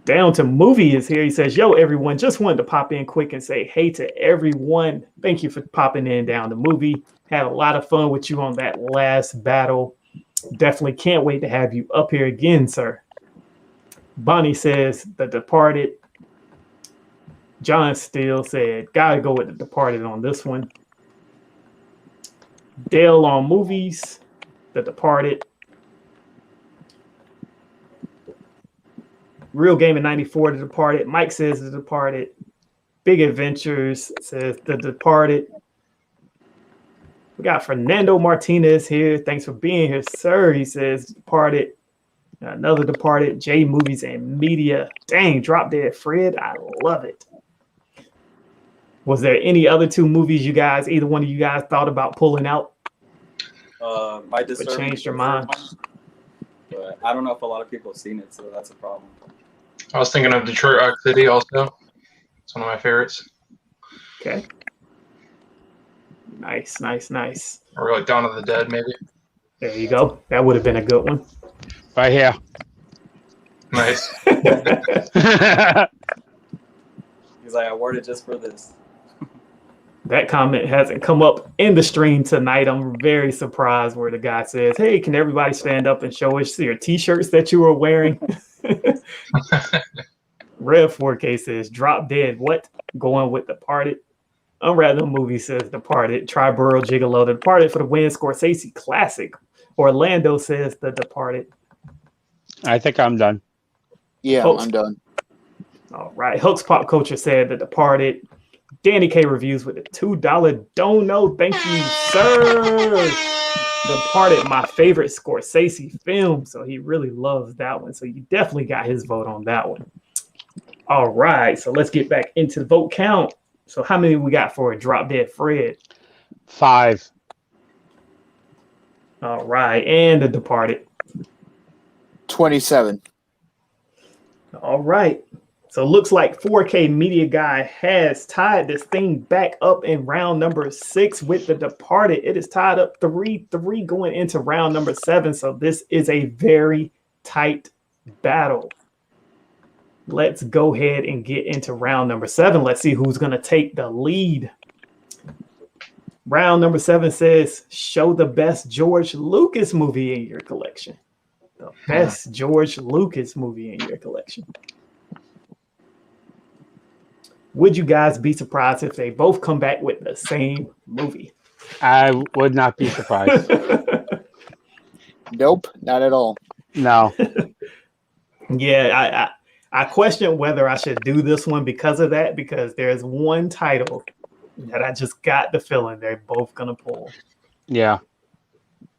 Down to Movie is here. He says, yo, everyone, just wanted to pop in quick and say hey to everyone. Thank you for popping in. Down to Movie. Had a lot of fun with you on that last battle. Definitely can't wait to have you up here again, sir. Bonnie says The Departed. John Steele said, gotta go with The Departed on this one. Dale on Movies, The Departed. Real Game in 94, The Departed. Mike says The Departed. Big Adventures says The Departed. We got Fernando Martinez here. Thanks for being here, sir. He says, Departed, another Departed, J Movies and Media. Dang, Drop Dead Fred. I love it. Was there any other two movies you guys, either one of you guys thought about pulling out? My Disturbing changed your mind. But I don't know if a lot of people have seen it, so that's a problem. I was thinking of Detroit Rock City also. It's one of my favorites. Okay. Nice, nice, nice. Or like Dawn of the Dead, maybe. There you go. That would have been a good one. Right here. Nice. He's like, I worded just for this. That comment hasn't come up in the stream tonight. I'm very surprised where the guy says, hey, can everybody stand up and show us your t-shirts that you were wearing? Red 4K says, Drop Dead. What? Going with Departed. Unrandom Movie says Departed. Triborough Gigolo. The Departed for the win. Scorsese classic. Orlando says The Departed. I think I'm done. Yeah, Folks. I'm done. All right. Hooks Pop Culture said The Departed. Danny K Reviews with a $2 dono. Thank you, sir. Departed, my favorite Scorsese film. So he really loves that one. So you definitely got his vote on that one. All right. So let's get back into the vote count. So how many we got for a Drop Dead Fred? 5. All right. And The Departed. 27. All right. So it looks like 4K Media Guy has tied this thing back up in round number 6 with The Departed. It is tied up 3-3 going into round number 7. So this is a very tight battle. Let's go ahead and get into round number 7. Let's see who's going to take the lead. Round number 7 says, show the best George Lucas movie in your collection. The best George Lucas movie in your collection. Would you guys be surprised if they both come back with the same movie? I would not be surprised. Nope, not at all. No. Yeah, I question whether I should do this one because of that, because there's one title that I just got the feeling they're both going to pull. Yeah.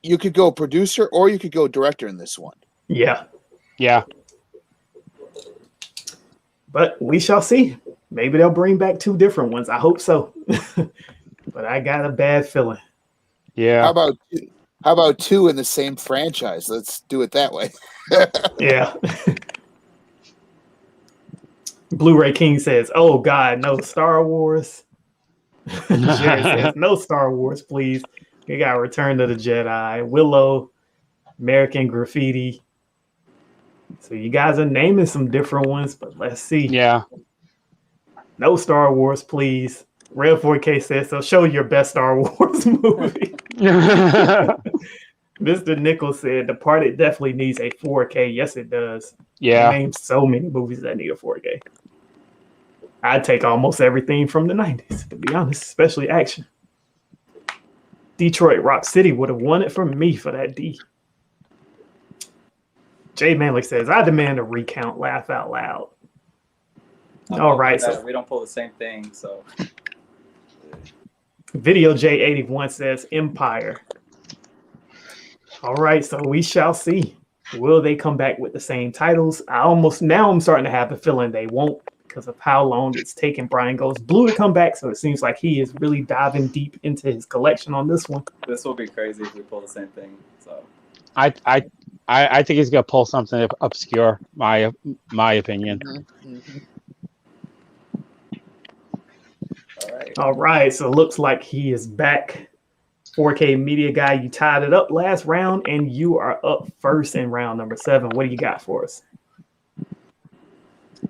You could go producer or you could go director in this one. Yeah. Yeah. But we shall see. Maybe they'll bring back 2 different ones. I hope so. But I got a bad feeling. Yeah. How about 2 in the same franchise? Let's do it that way. Yeah. Blu-ray King says, oh God, no Star Wars. Jared says, no Star Wars, please. We got Return to the Jedi, Willow, American Graffiti. So you guys are naming some different ones, but let's see. Yeah. No Star Wars, please. Red 4K says, so show your best Star Wars movie. Mr. Nichols said, Departed definitely needs a 4K. Yes, it does. Yeah. Named so many movies that need a 4K. I'd take almost everything from the 90s, to be honest, especially action. Detroit Rock City would have won it from me for that D. Jay Manley says, I demand a recount, laugh out loud. All right. So we don't pull the same thing, so. Video J81 says Empire. All right, so we shall see. Will they come back with the same titles? I'm starting to have the feeling they won't because of how long it's taken Briangoesblu to come back. So it seems like he is really diving deep into his collection on this one. This will be crazy if we pull the same thing. So I think he's gonna pull something obscure. My opinion. Mm-hmm. All right, so it looks like he is back. 4K Media Guy, you tied it up last round, and you are up first in round number 7. What do you got for us?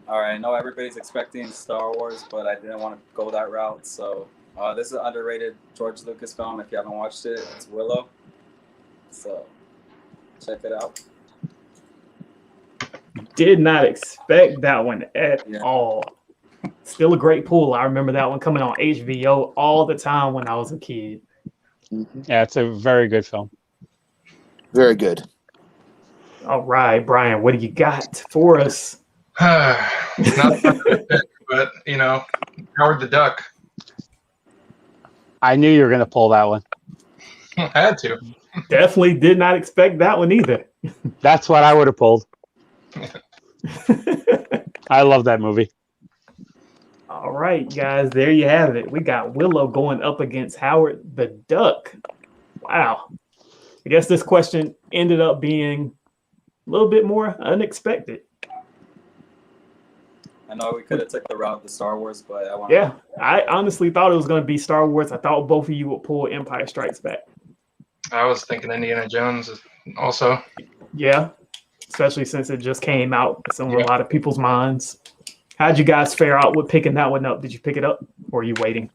All right, I know everybody's expecting Star Wars, but I didn't want to go that route. So this is an underrated George Lucas film. If you haven't watched it, it's Willow. So check it out. Did not expect that one at all. Still a great pool. I remember that one coming on HBO all the time when I was a kid. Yeah, it's a very good film. Very good. All right, Brian, what do you got for us? Not but you know, Howard the Duck. I knew you were gonna pull that one. Had to. Definitely did not expect that one either. That's what I would have pulled. I love that movie. All right, guys, there you have it. We got Willow going up against Howard the Duck. Wow. I guess this question ended up being a little bit more unexpected. I know we could have took the route of the Star Wars, but I want. Yeah, I honestly thought it was going to be Star Wars. I thought both of you would pull Empire Strikes Back. I was thinking Indiana Jones also. Yeah, especially since it just came out. It's on a lot of people's minds. How'd you guys fare out with picking that one up? Did you pick it up, or are you waiting?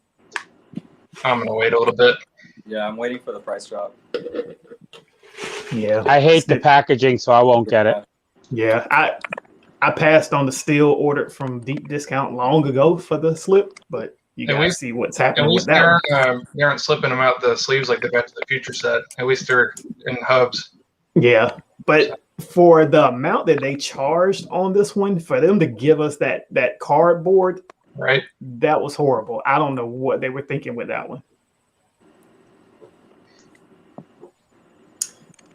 I'm gonna wait a little bit. Yeah, I'm waiting for the price drop. Yeah, I hate the packaging, so I won't get it. Yeah, I passed on the steel ordered from Deep Discount long ago for the slip, but you guys see what's happening with that. They aren't slipping them out the sleeves like the Back to the Future set. At least they're in hubs. Yeah, but for the amount that they charged on this one, for them to give us that cardboard, right? That was horrible. I don't know what they were thinking with that one.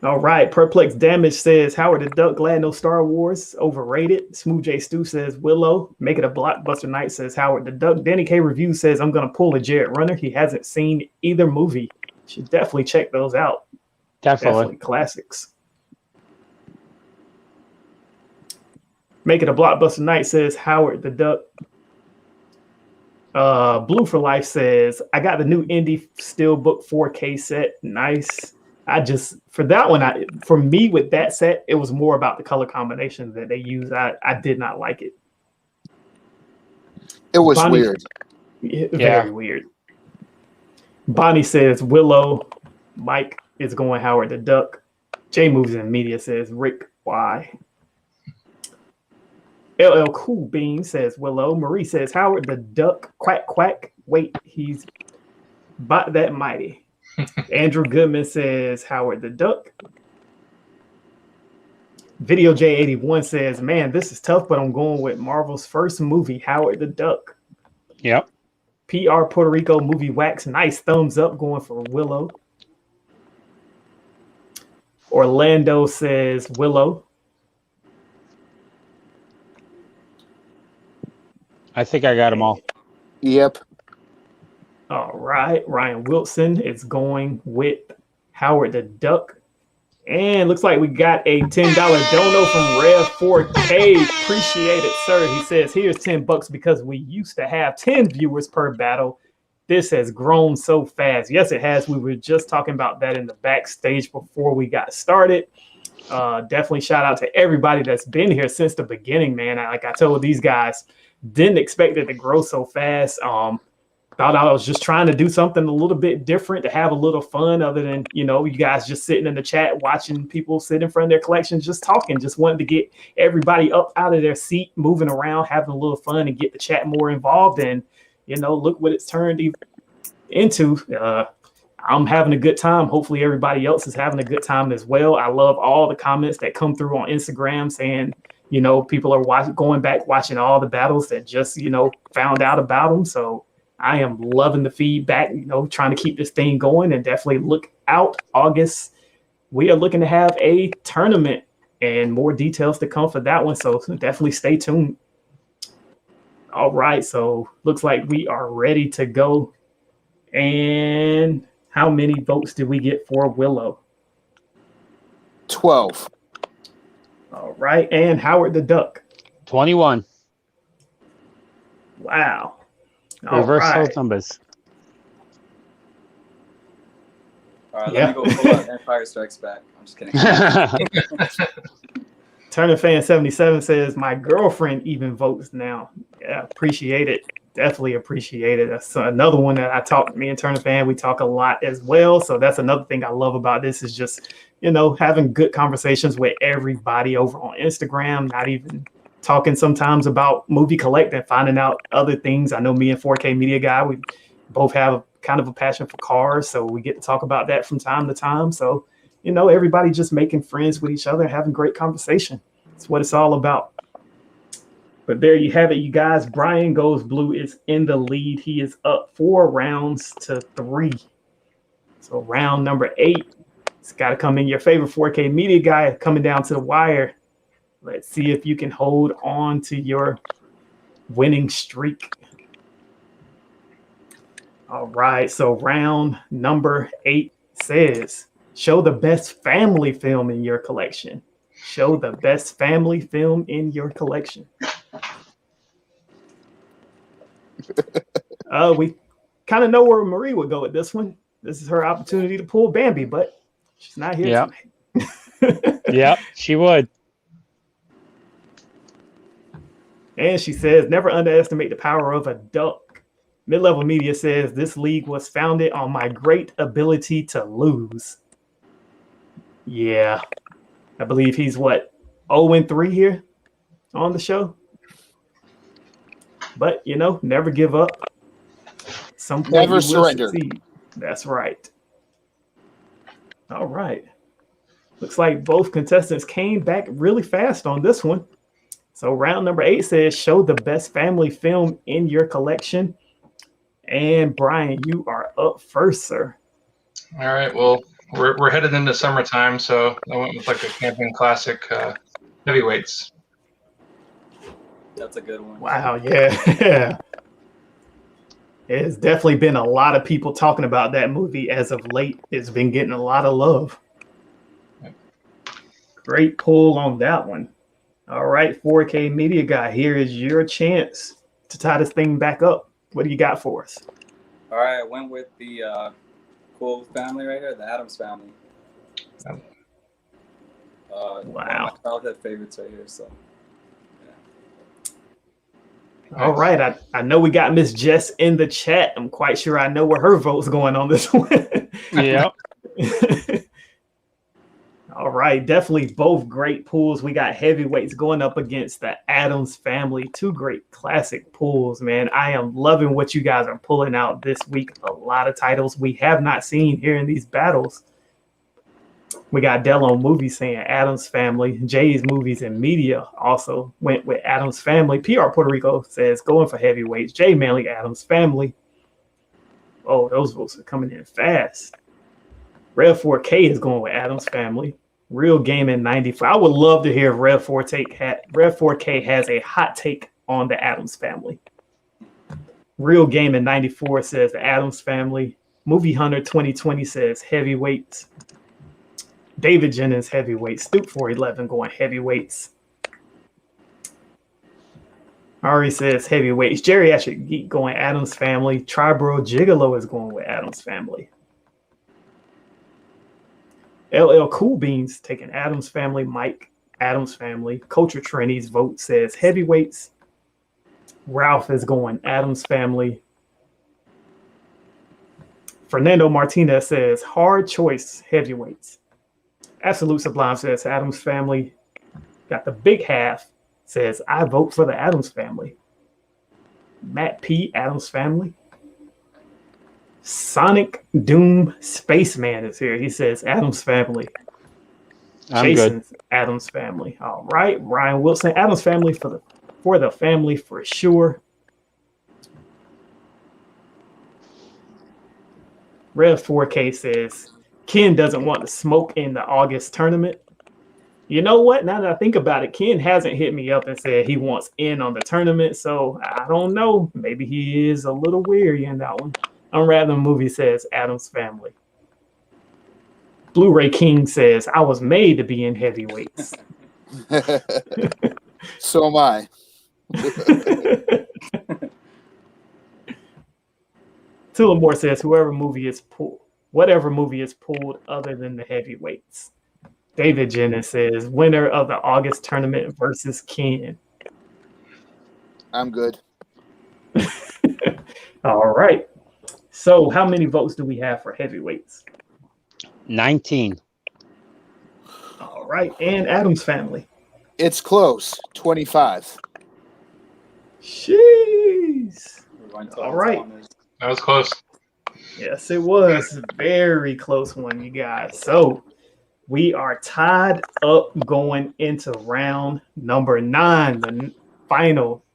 All right, Perplex Damage says Howard the Duck, glad no Star Wars, overrated. Smooth J Stu says Willow, make it a blockbuster night, says Howard the Duck. Danny K Review says I'm gonna pull a Jared Runner. He hasn't seen either movie. Should definitely check those out. Definitely classics. Make it a blockbuster night, says Howard the Duck. Blue for Life says I got the new Indie Steelbook 4K set. Nice. For that one, for me with that set, it was more about the color combinations that they use. I did not like it. It was weird. Very weird. Bonnie says Willow. Mike is going Howard the Duck. J Moves in Media says Rick Y. LL Cool Bean says Willow. Marie says Howard the Duck. Quack quack. Wait, he's bought that mighty. Andrew Goodman says Howard the Duck. Video J81 says, man, this is tough, but I'm going with Marvel's first movie, Howard the Duck. Yep. PR Puerto Rico movie wax. Nice thumbs up going for Willow. Orlando says Willow. I think I got them all. Yep. All right. Ryan Wilson is going with Howard the Duck. And looks like we got a $10 dono from Rev 4K. Appreciate it, sir. He says, here's $10 because we used to have 10 viewers per battle. This has grown so fast. Yes, it has. We were just talking about that in the backstage before we got started. Definitely shout out to everybody that's been here since the beginning, man. Like I told these guys, didn't expect it to grow so fast. Thought I was just trying to do something a little bit different to have a little fun other than, you guys just sitting in the chat, watching people sit in front of their collections, just talking, just wanting to get everybody up out of their seat, moving around, having a little fun and get the chat more involved. And, look what it's turned into. I'm having a good time. Hopefully everybody else is having a good time as well. I love all the comments that come through on Instagram saying, people are going back, watching all the battles that just, found out about them. So I am loving the feedback, trying to keep this thing going, and definitely look out August. We are looking to have a tournament and more details to come for that one. So definitely stay tuned. All right. So looks like we are ready to go. And how many votes did we get for Willow? 12. All right. And Howard the Duck? 21. Wow. Reverse those numbers. All right, let me go pull out Empire Strikes Back. I'm just kidding. Turner Fan 77 says, my girlfriend even votes now. Yeah, appreciate it. Definitely appreciate it. That's another one that me and Turner Fan, we talk a lot as well. So that's another thing I love about this is just, having good conversations with everybody over on Instagram, not even talking sometimes about movie collecting, finding out other things. I know me and 4K Media Guy, we both have kind of a passion for cars, so we get to talk about that from time to time. So, everybody just making friends with each other, having great conversation. That's what it's all about. But there you have it, you guys. Briangoesblu is in the lead. He is up 4 rounds to 3. So So round number 8. It's got to come in. Your favorite 4K media guy coming down to the wire. Let's see if you can hold on to your winning streak. All right. So round number 8 says, show the best family film in your collection. Show the best family film in your collection. We kind of know where Marie would go with this one. This is her opportunity to pull Bambi, but she's not here tonight. Yep, she would. And she says, never underestimate the power of a duck. Mid-level media says this league was founded on my great ability to lose. Yeah, I believe he's what, 0-3 here on the show. But you know, never give up. Some point Never you will surrender. succeed. That's right. All right. Looks like both contestants came back really fast on this one. So round number 8 says, show the best family film in your collection. And Brian, you are up first, sir. All right. Well, we're headed into summertime, so I went with like a camping classic, Heavyweights. That's a good one. Wow, yeah. It's definitely been a lot of people talking about that movie as of late. It's been getting a lot of love. Great pull on that one. All right, 4K Media Guy, here is your chance to tie this thing back up. What do you got for us? All right, I went with the cool family right here, the Addams family. One of my childhood favorites right here. So, yeah. All right, I know we got Miss Jess in the chat. I'm quite sure I know where her vote's going on this one. Yep. All right, definitely both great pulls. We got Heavyweights going up against the Addams family. 2 great classic pulls, man. I am loving what you guys are pulling out this week. A lot of titles we have not seen here in these battles. We got Dell on Movies saying Addams family. Jay's Movies and Media also went with Addams family. PR Puerto Rico says going for Heavyweights. Jay Manley, Addams family. Oh, those votes are coming in fast. Rev 4K is going with Addams family. Real Gaming 94. I would love to hear if Rev 4K has a hot take on the Addams family. Real Gaming 94 says the Addams family. Movie Hunter 2020 says Heavyweights. David Jennings Heavyweights. Stoop 411 going Heavyweights. Ari says Heavyweights. Geriatric Geek going Addams family. Tribro Gigolo is going with Addams family. LL Cool Beans taking Addams family. Mike, Addams family. Culture Trinity's vote says Heavyweights. Ralph is going Addams family. Fernando Martinez says hard choice Heavyweights. Absolute Sublime says Addams family. Got the big half says I vote for the Addams family. Matt P, Addams family. Sonic Doom Spaceman is here. He says Addams family. Jason's good. Addams family. All right. Ryan Wilson, Addams family for the family for sure. Rev 4K says Ken doesn't want to smoke in the August tournament. You know what? Now that I think about it, Ken hasn't hit me up and said he wants in on the tournament. So I don't know. Maybe he is a little weary in that one. Unraveling Movie says Addams family. Blu-ray King says I was made to be in Heavyweights. So am I. Tullamore says whatever movie is pulled other than the Heavyweights. David Jennings says winner of the August tournament versus Ken. I'm good. All right. So how many votes do we have for Heavyweights? 19. All right. And Addams family. It's close. 25. Jeez. All right. That was close. Yes, it was a very close one, you guys. So we are tied up going into round number 9, the final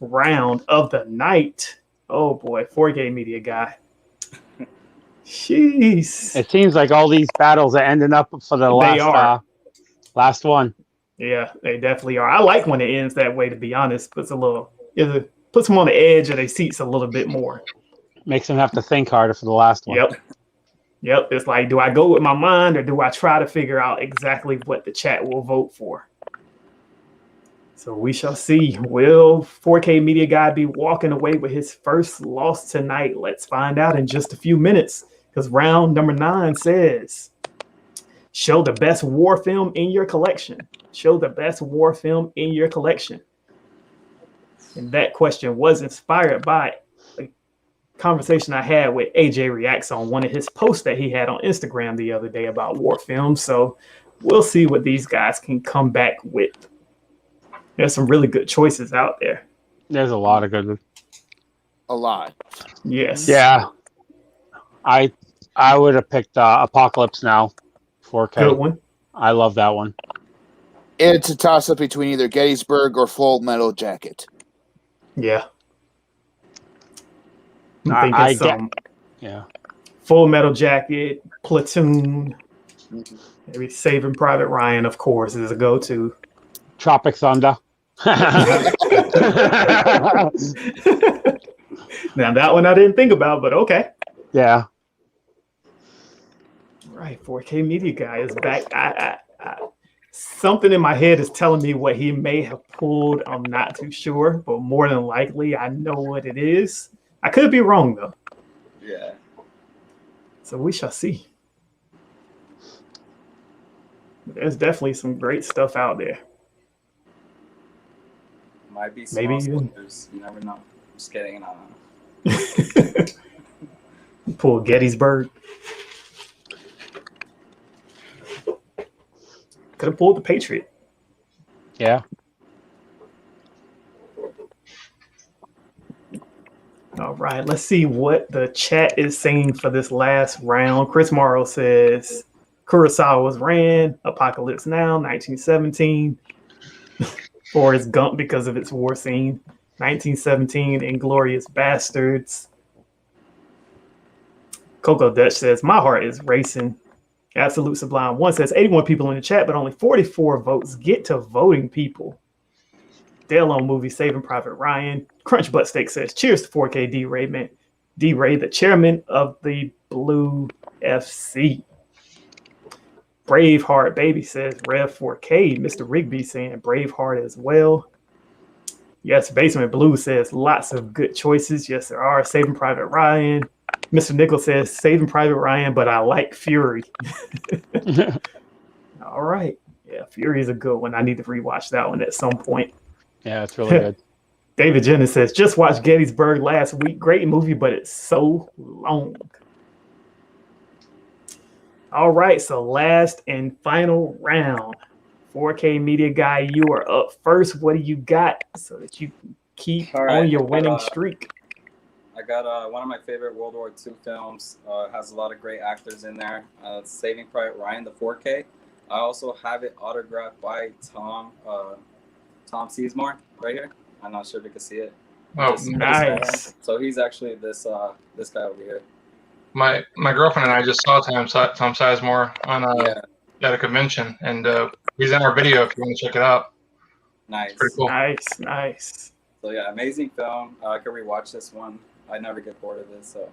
round of the night. Oh boy, 4K Media Guy. Jeez. It seems like all these battles are ending up for the They are. last one. Yeah, they definitely are. I like when it ends that way, to be honest. Puts puts them on the edge of their seats a little bit more. Makes them have to think harder for the last one. Yep. It's like, do I go with my mind or do I try to figure out exactly what the chat will vote for? So we shall see. Will 4K Media Guy be walking away with his first loss tonight? Let's find out in just a few minutes, because round number 9 says, show the best war film in your collection. Show the best war film in your collection. And that question was inspired by a conversation I had with AJ Reacts on one of his posts that he had on Instagram the other day about war films. So we'll see what these guys can come back with. There's some really good choices out there. There's a lot of good. A lot. Yes. Yeah. I would have picked Apocalypse Now, 4K. Good one. I love that one. It's a toss-up between either Gettysburg or Full Metal Jacket. Yeah. I think it's yeah. Full Metal Jacket, Platoon, maybe Saving Private Ryan, of course, is a go-to. Tropic Thunder. Now that one I didn't think about, but okay. Yeah. Right, 4K Media Guy is back. I something in my head is telling me what he may have pulled. I'm not too sure, but more than likely, I know what it is. I could be wrong, though. Yeah. So we shall see. There's definitely some great stuff out there. Might be Maybe small even- spoilers. You never know. Just kidding. No. Pull Gettysburg. Could have pulled the Patriot. Yeah. All right, let's see what the chat is saying for this last round. Chris Morrow says Kurosawa's Ran, Apocalypse Now, 1917. Forrest Gump because of its war scene. 1917, Inglourious Bastards. Coco Dutch says, my heart is racing. Absolute Sublime 1 says, 81 people in the chat, but only 44 votes. Get to voting, people. Dale on Movie, Saving Private Ryan. Crunch Butt Steak says, cheers to 4K D-Ray, man. D-Ray, the chairman of the Blue FC. Braveheart Baby says, Rev 4K. Mr. Rigby saying Braveheart as well. Yes, Basement Blue says, lots of good choices. Yes, there are. Saving Private Ryan. Mr. Nichols says, Saving Private Ryan, but I like Fury. All right. Yeah, Fury is a good one. I need to rewatch that one at some point. Yeah, it's really good. David Jenner says, just watched Gettysburg last week. Great movie, but it's so long. All right, so last and final round. 4K Media Guy, you are up first. What do you got so that you can keep on your winning streak? I got one of my favorite World War II films. Has a lot of great actors in there. It's Saving Private Ryan, the 4K. I also have it autographed by Tom Sizemore right here. I'm not sure if you can see it. Oh, Nice. So he's actually this guy over here. my girlfriend and I just saw Tom Sizemore on Yeah, at a convention, and he's in our video if you want to check it out. nice. Pretty cool. Nice. So yeah, amazing film. I could rewatch this one. I never get bored of it. So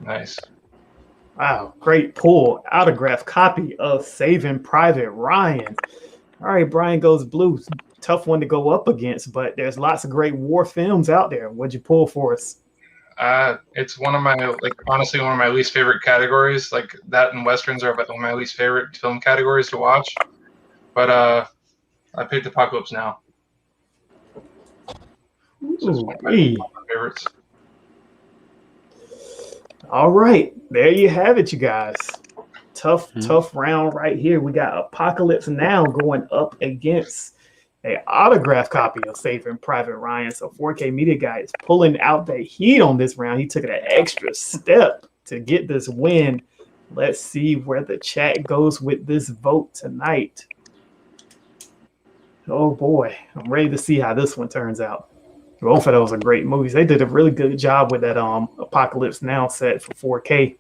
Nice. Wow, great pull. Autographed copy of Saving Private Ryan. All right, Briangoesblu. Tough one to go up against, but there's lots of great war films out there. What'd you pull for us? It's one of my, honestly, one of my least favorite categories. Like that and Westerns are one of my least favorite film categories to watch. But I picked Apocalypse Now. So it's one of my favorites. All right, there you have it, you guys. Tough round right here. We got Apocalypse Now going up against an autographed copy of Saving Private Ryan. So 4K Media Guy is pulling out the heat on this round. He took an extra step to get this win. Let's see where the chat goes with this vote tonight. Oh boy, I'm ready to see how this one turns out. Both of those are great movies. They did a really good job with that Apocalypse Now set for 4K.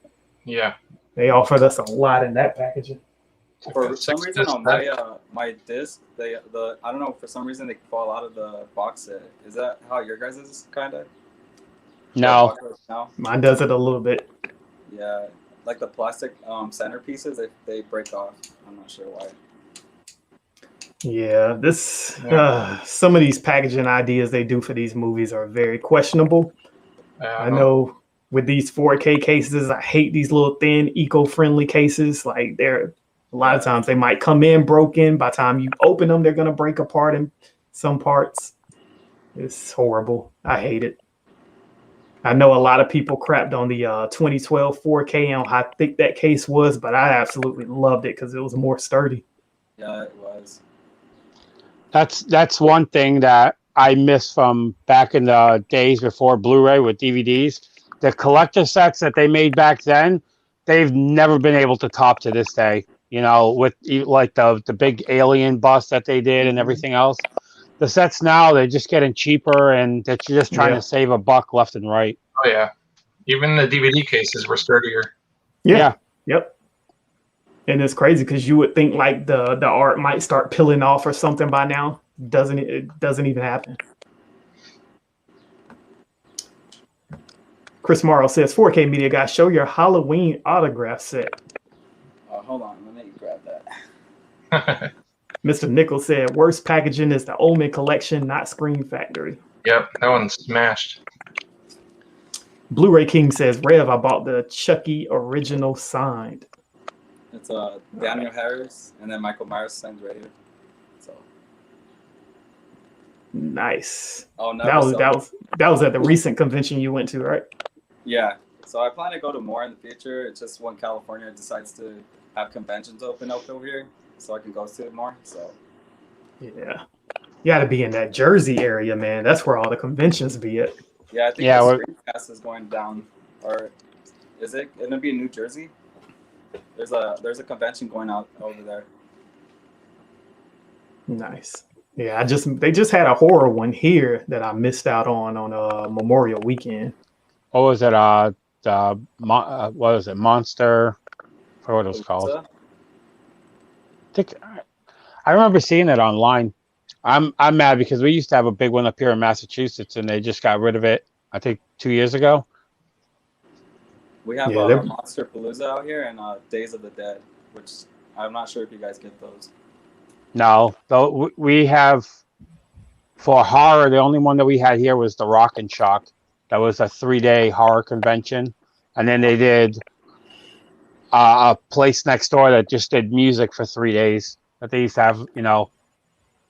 Yeah. They offered us a lot in that packaging. For some reason Disc on my disc, I don't know, for some reason they fall out of the box set. Is that how your guys is kind of? No. No. Mine does it a little bit. Yeah, like the plastic centerpieces, they break off. I'm not sure why. Yeah, some of these packaging ideas they do for these movies are very questionable. I know with these 4K cases, I hate these little thin, eco-friendly cases. Like they're a lot of times they might come in broken. By the time you open them, they're gonna break apart in some parts. It's horrible. I hate it. I know a lot of people crapped on the 2012 4K and how thick that case was, but I absolutely loved it because it was more sturdy. Yeah, it was. That's one thing that I miss from back in the days before Blu-ray with DVDs. The collector sets that they made back then, they've never been able to top to this day. You know, with like the big alien bust that they did and everything else. The sets now, they're just getting cheaper and they're just trying to save a buck left and right. Oh yeah, even the DVD cases were sturdier. Yeah. Yep. And it's crazy because you would think like the art might start peeling off or something by now. It doesn't even happen. Chris Morrow says, 4K Media Guy, show your Halloween autograph set. Hold on, let me grab that. Mr. Nichols said, worst packaging is the Omen collection, not Screen Factory. Yep, that one's smashed. Blu-ray King says, Rev, I bought the Chucky original signed. It's Daniel Harris and then Michael Myers signed right here. So nice. Oh no, that was at the recent convention you went to, right? Yeah. So I plan to go to more in the future. It's just when California decides to have conventions open up over here, so I can go to it more. So yeah, you got to be in that Jersey area, man. That's where all the conventions be at. Yeah, I think the Screencast is going down, or is it going to be in New Jersey? There's a convention going out over there. Nice. Yeah, they just had a horror one here that I missed out on Memorial Weekend. What was it? What was it? Monster? I forgot what it was called. I remember seeing it online. I'm mad because we used to have a big one up here in Massachusetts, and they just got rid of it. I think 2 years ago. We have Monster Palooza out here and Days of the Dead, which I'm not sure if you guys get those. No, though we have for horror. The only one that we had here was the Rock and Shock. That was a 3-day horror convention, and then they did a place next door that just did music for 3 days. That they used to have, you know,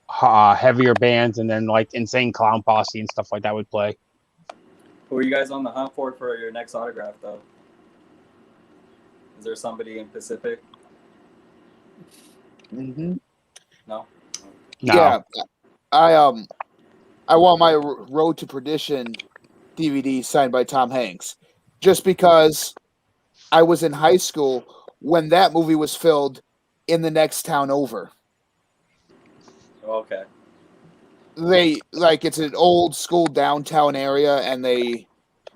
heavier bands, and then like Insane Clown Posse and stuff like that would play. Who are you guys on the hunt for your next autograph, though? Is there somebody in Pacific? Mm-hmm. No. Yeah, I want my Road to Perdition DVD signed by Tom Hanks, just because I was in high school when that movie was filmed in the next town over. Okay. It's an old school downtown area, and they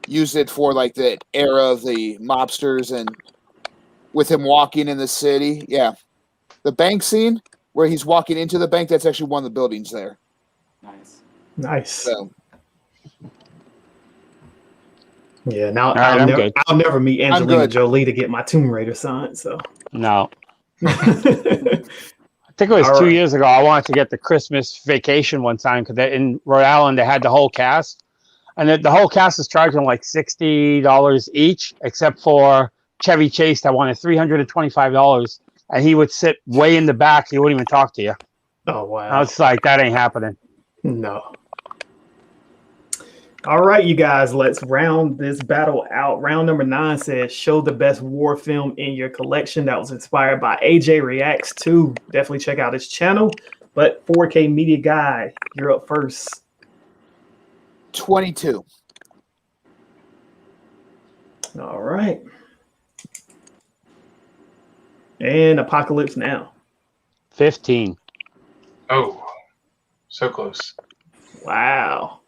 used it for like the era of the mobsters, and with him walking in the city. Yeah. The bank scene where he's walking into the bank, that's actually one of the buildings there. Nice. So. Yeah, now right, I'll never meet Angelina Jolie to get my Tomb Raider signed, so. No. I think it was 2 years ago. I wanted to get the Christmas Vacation one time because in Rhode Island they had the whole cast, and the whole cast was charging like $60 each, except for Chevy Chase that wanted $325, and he would sit way in the back. He wouldn't even talk to you. Oh wow! I was like, that ain't happening. No. All right, you guys, let's round this battle out. Round number 9 says, show the best war film in your collection. That was inspired by AJ Reacts 2. Definitely check out his channel. But 4K Media Guy, you're up first. 22. All right. And Apocalypse Now. 15. Oh, so close. Wow.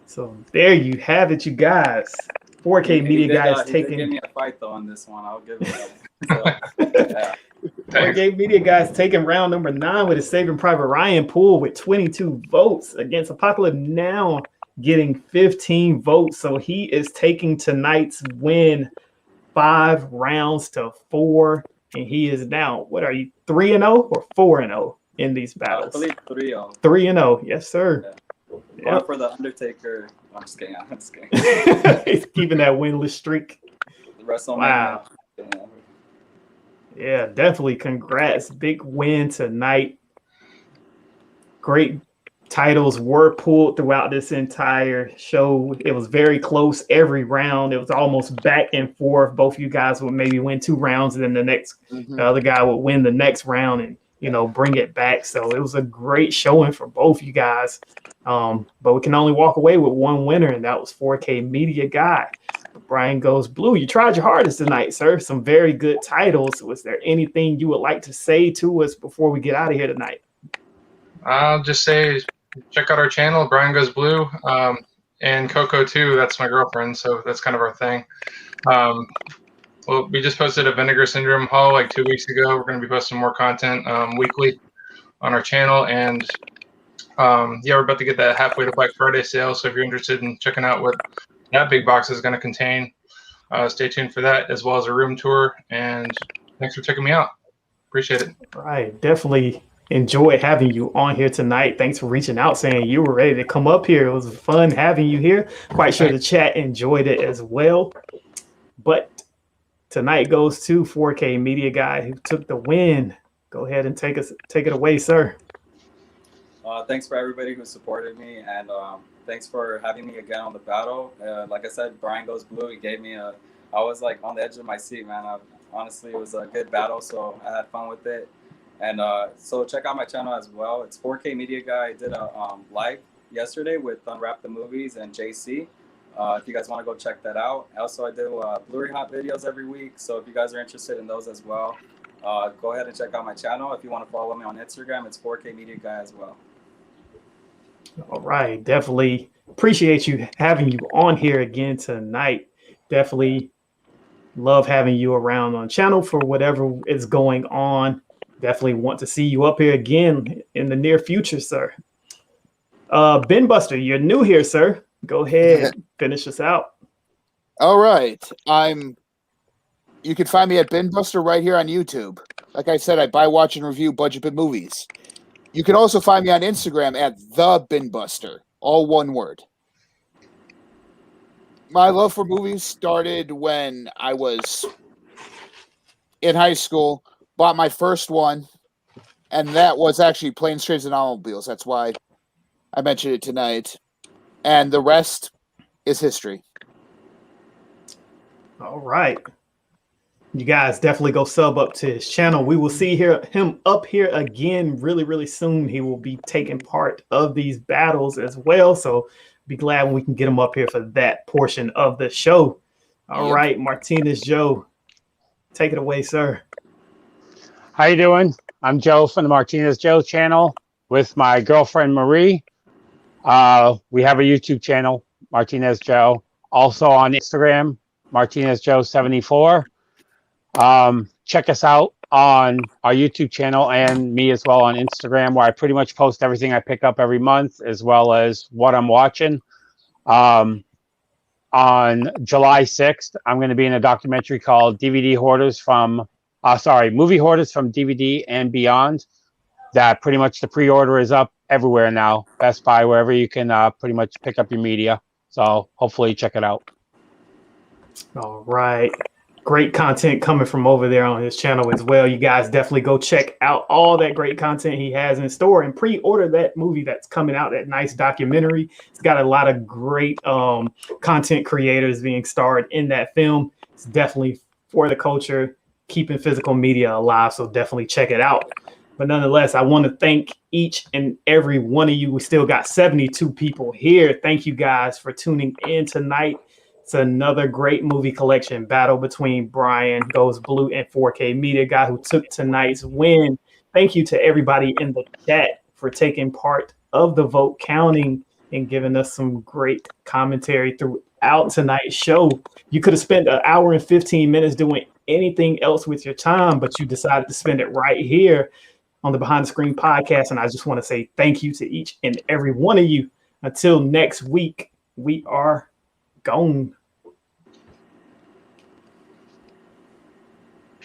So there you have it, you guys. 4K Media Guy is He did give taking. me a fight though on this one. I'll give it that. So, yeah. 4K Media Guy is taking round number 9 with his Saving Private Ryan pool with 22 votes against Apocalypse Now getting 15 votes. So he is taking tonight's win 5 rounds to 4. And he is now, what are you, 3-0 or 4-0 in these battles? I believe 3-0. 3-0, yes, sir. Yeah. Yep. For the Undertaker. I'm just kidding. I'm just kidding. He's keeping that winless streak. WrestleMania. Wow. Yeah. Yeah, definitely. Congrats. Big win tonight. Great titles were pulled throughout this entire show. It was very close every round. It was almost back and forth. Both of you guys would maybe win 2 rounds, and then the other guy would win the next round and, you know, bring it back. So it was a great showing for both you guys. But we can only walk away with one winner, and that was 4K Media Guy. Briangoesblu, you tried your hardest tonight, sir. Some very good titles. Was there anything you would like to say to us before we get out of here tonight? I'll just say check out our channel, Briangoesblu, and Coco too. That's my girlfriend, so that's kind of our thing. Well, we just posted a Vinegar Syndrome haul like 2 weeks ago. We're going to be posting more content weekly on our channel, and yeah, we're about to get that halfway to Black Friday sale. So if you're interested in checking out what that big box is going to contain, stay tuned for that, as well as a room tour. And thanks for checking me out. Appreciate it. Right, definitely enjoyed having you on here tonight. Thanks for reaching out, saying you were ready to come up here. It was fun having you here. Quite sure the chat enjoyed it as well. But tonight goes to 4K Media Guy, who took the win. Go ahead and take it away, sir. Thanks for everybody who supported me, and thanks for having me again on the battle. Like I said, Briangoesblu, he gave me I was like on the edge of my seat, man. Honestly, it was a good battle, so I had fun with it. And so check out my channel as well. It's 4K Media Guy. I did a live yesterday with Unwrap the Movies and JC. If you guys want to go check that out. Also, I do Blu-ray hot videos every week, so if you guys are interested in those as well, go ahead and check out my channel. If you want to follow me on Instagram, it's 4K Media Guy as well. All right, definitely appreciate you having you on here again tonight. Definitely love having you around on the channel for whatever is going on. Definitely want to see you up here again in the near future, sir. Ben Buster, you're new here, sir. Go ahead, finish us out. All right. You can find me at Ben Buster right here on YouTube. Like I said, I buy, watch, and review budget bin movies. You can also find me on Instagram at The Bin Buster, all one word. My love for movies started when I was in high school, bought my first one, and that was actually Planes, Trains, and Automobiles. That's why I mentioned it tonight. And the rest is history. All right. You guys definitely go sub up to his channel. We will see him up here again really, really soon. He will be taking part of these battles as well. So be glad when we can get him up here for that portion of the show. All right, Martinez Joe, take it away, sir. How you doing? I'm Joe from the Martinez Joe channel with my girlfriend Marie. We have a YouTube channel, Martinez Joe. Also on Instagram, Martinez Joe 74. Check us out on our YouTube channel and me as well on Instagram, where I pretty much post everything I pick up every month, as well as what I'm watching. On July 6th, I'm going to be in a documentary called Movie Hoarders from DVD and Beyond. That pretty much the pre-order is up everywhere now. Best Buy, wherever you can pretty much pick up your media. So hopefully check it out. All right. Great content coming from over there on his channel as well. You guys definitely go check out all that great content he has in store and pre-order that movie that's coming out, that nice documentary. It's got a lot of great content creators being starred in that film. It's definitely for the culture, keeping physical media alive, so definitely check it out. But nonetheless, I want to thank each and every one of you. We still got 72 people here. Thank you guys for tuning in tonight. It's another great movie collection battle between Briangoesblu and 4K Media Guy, who took tonight's win. Thank you to everybody in the chat for taking part of the vote counting and giving us some great commentary out tonight's show. You could have spent an hour and 15 minutes doing anything else with your time, but you decided to spend it right here on the Behind the Screen podcast. And I just want to say thank you to each and every one of you. Until next week, we are gone.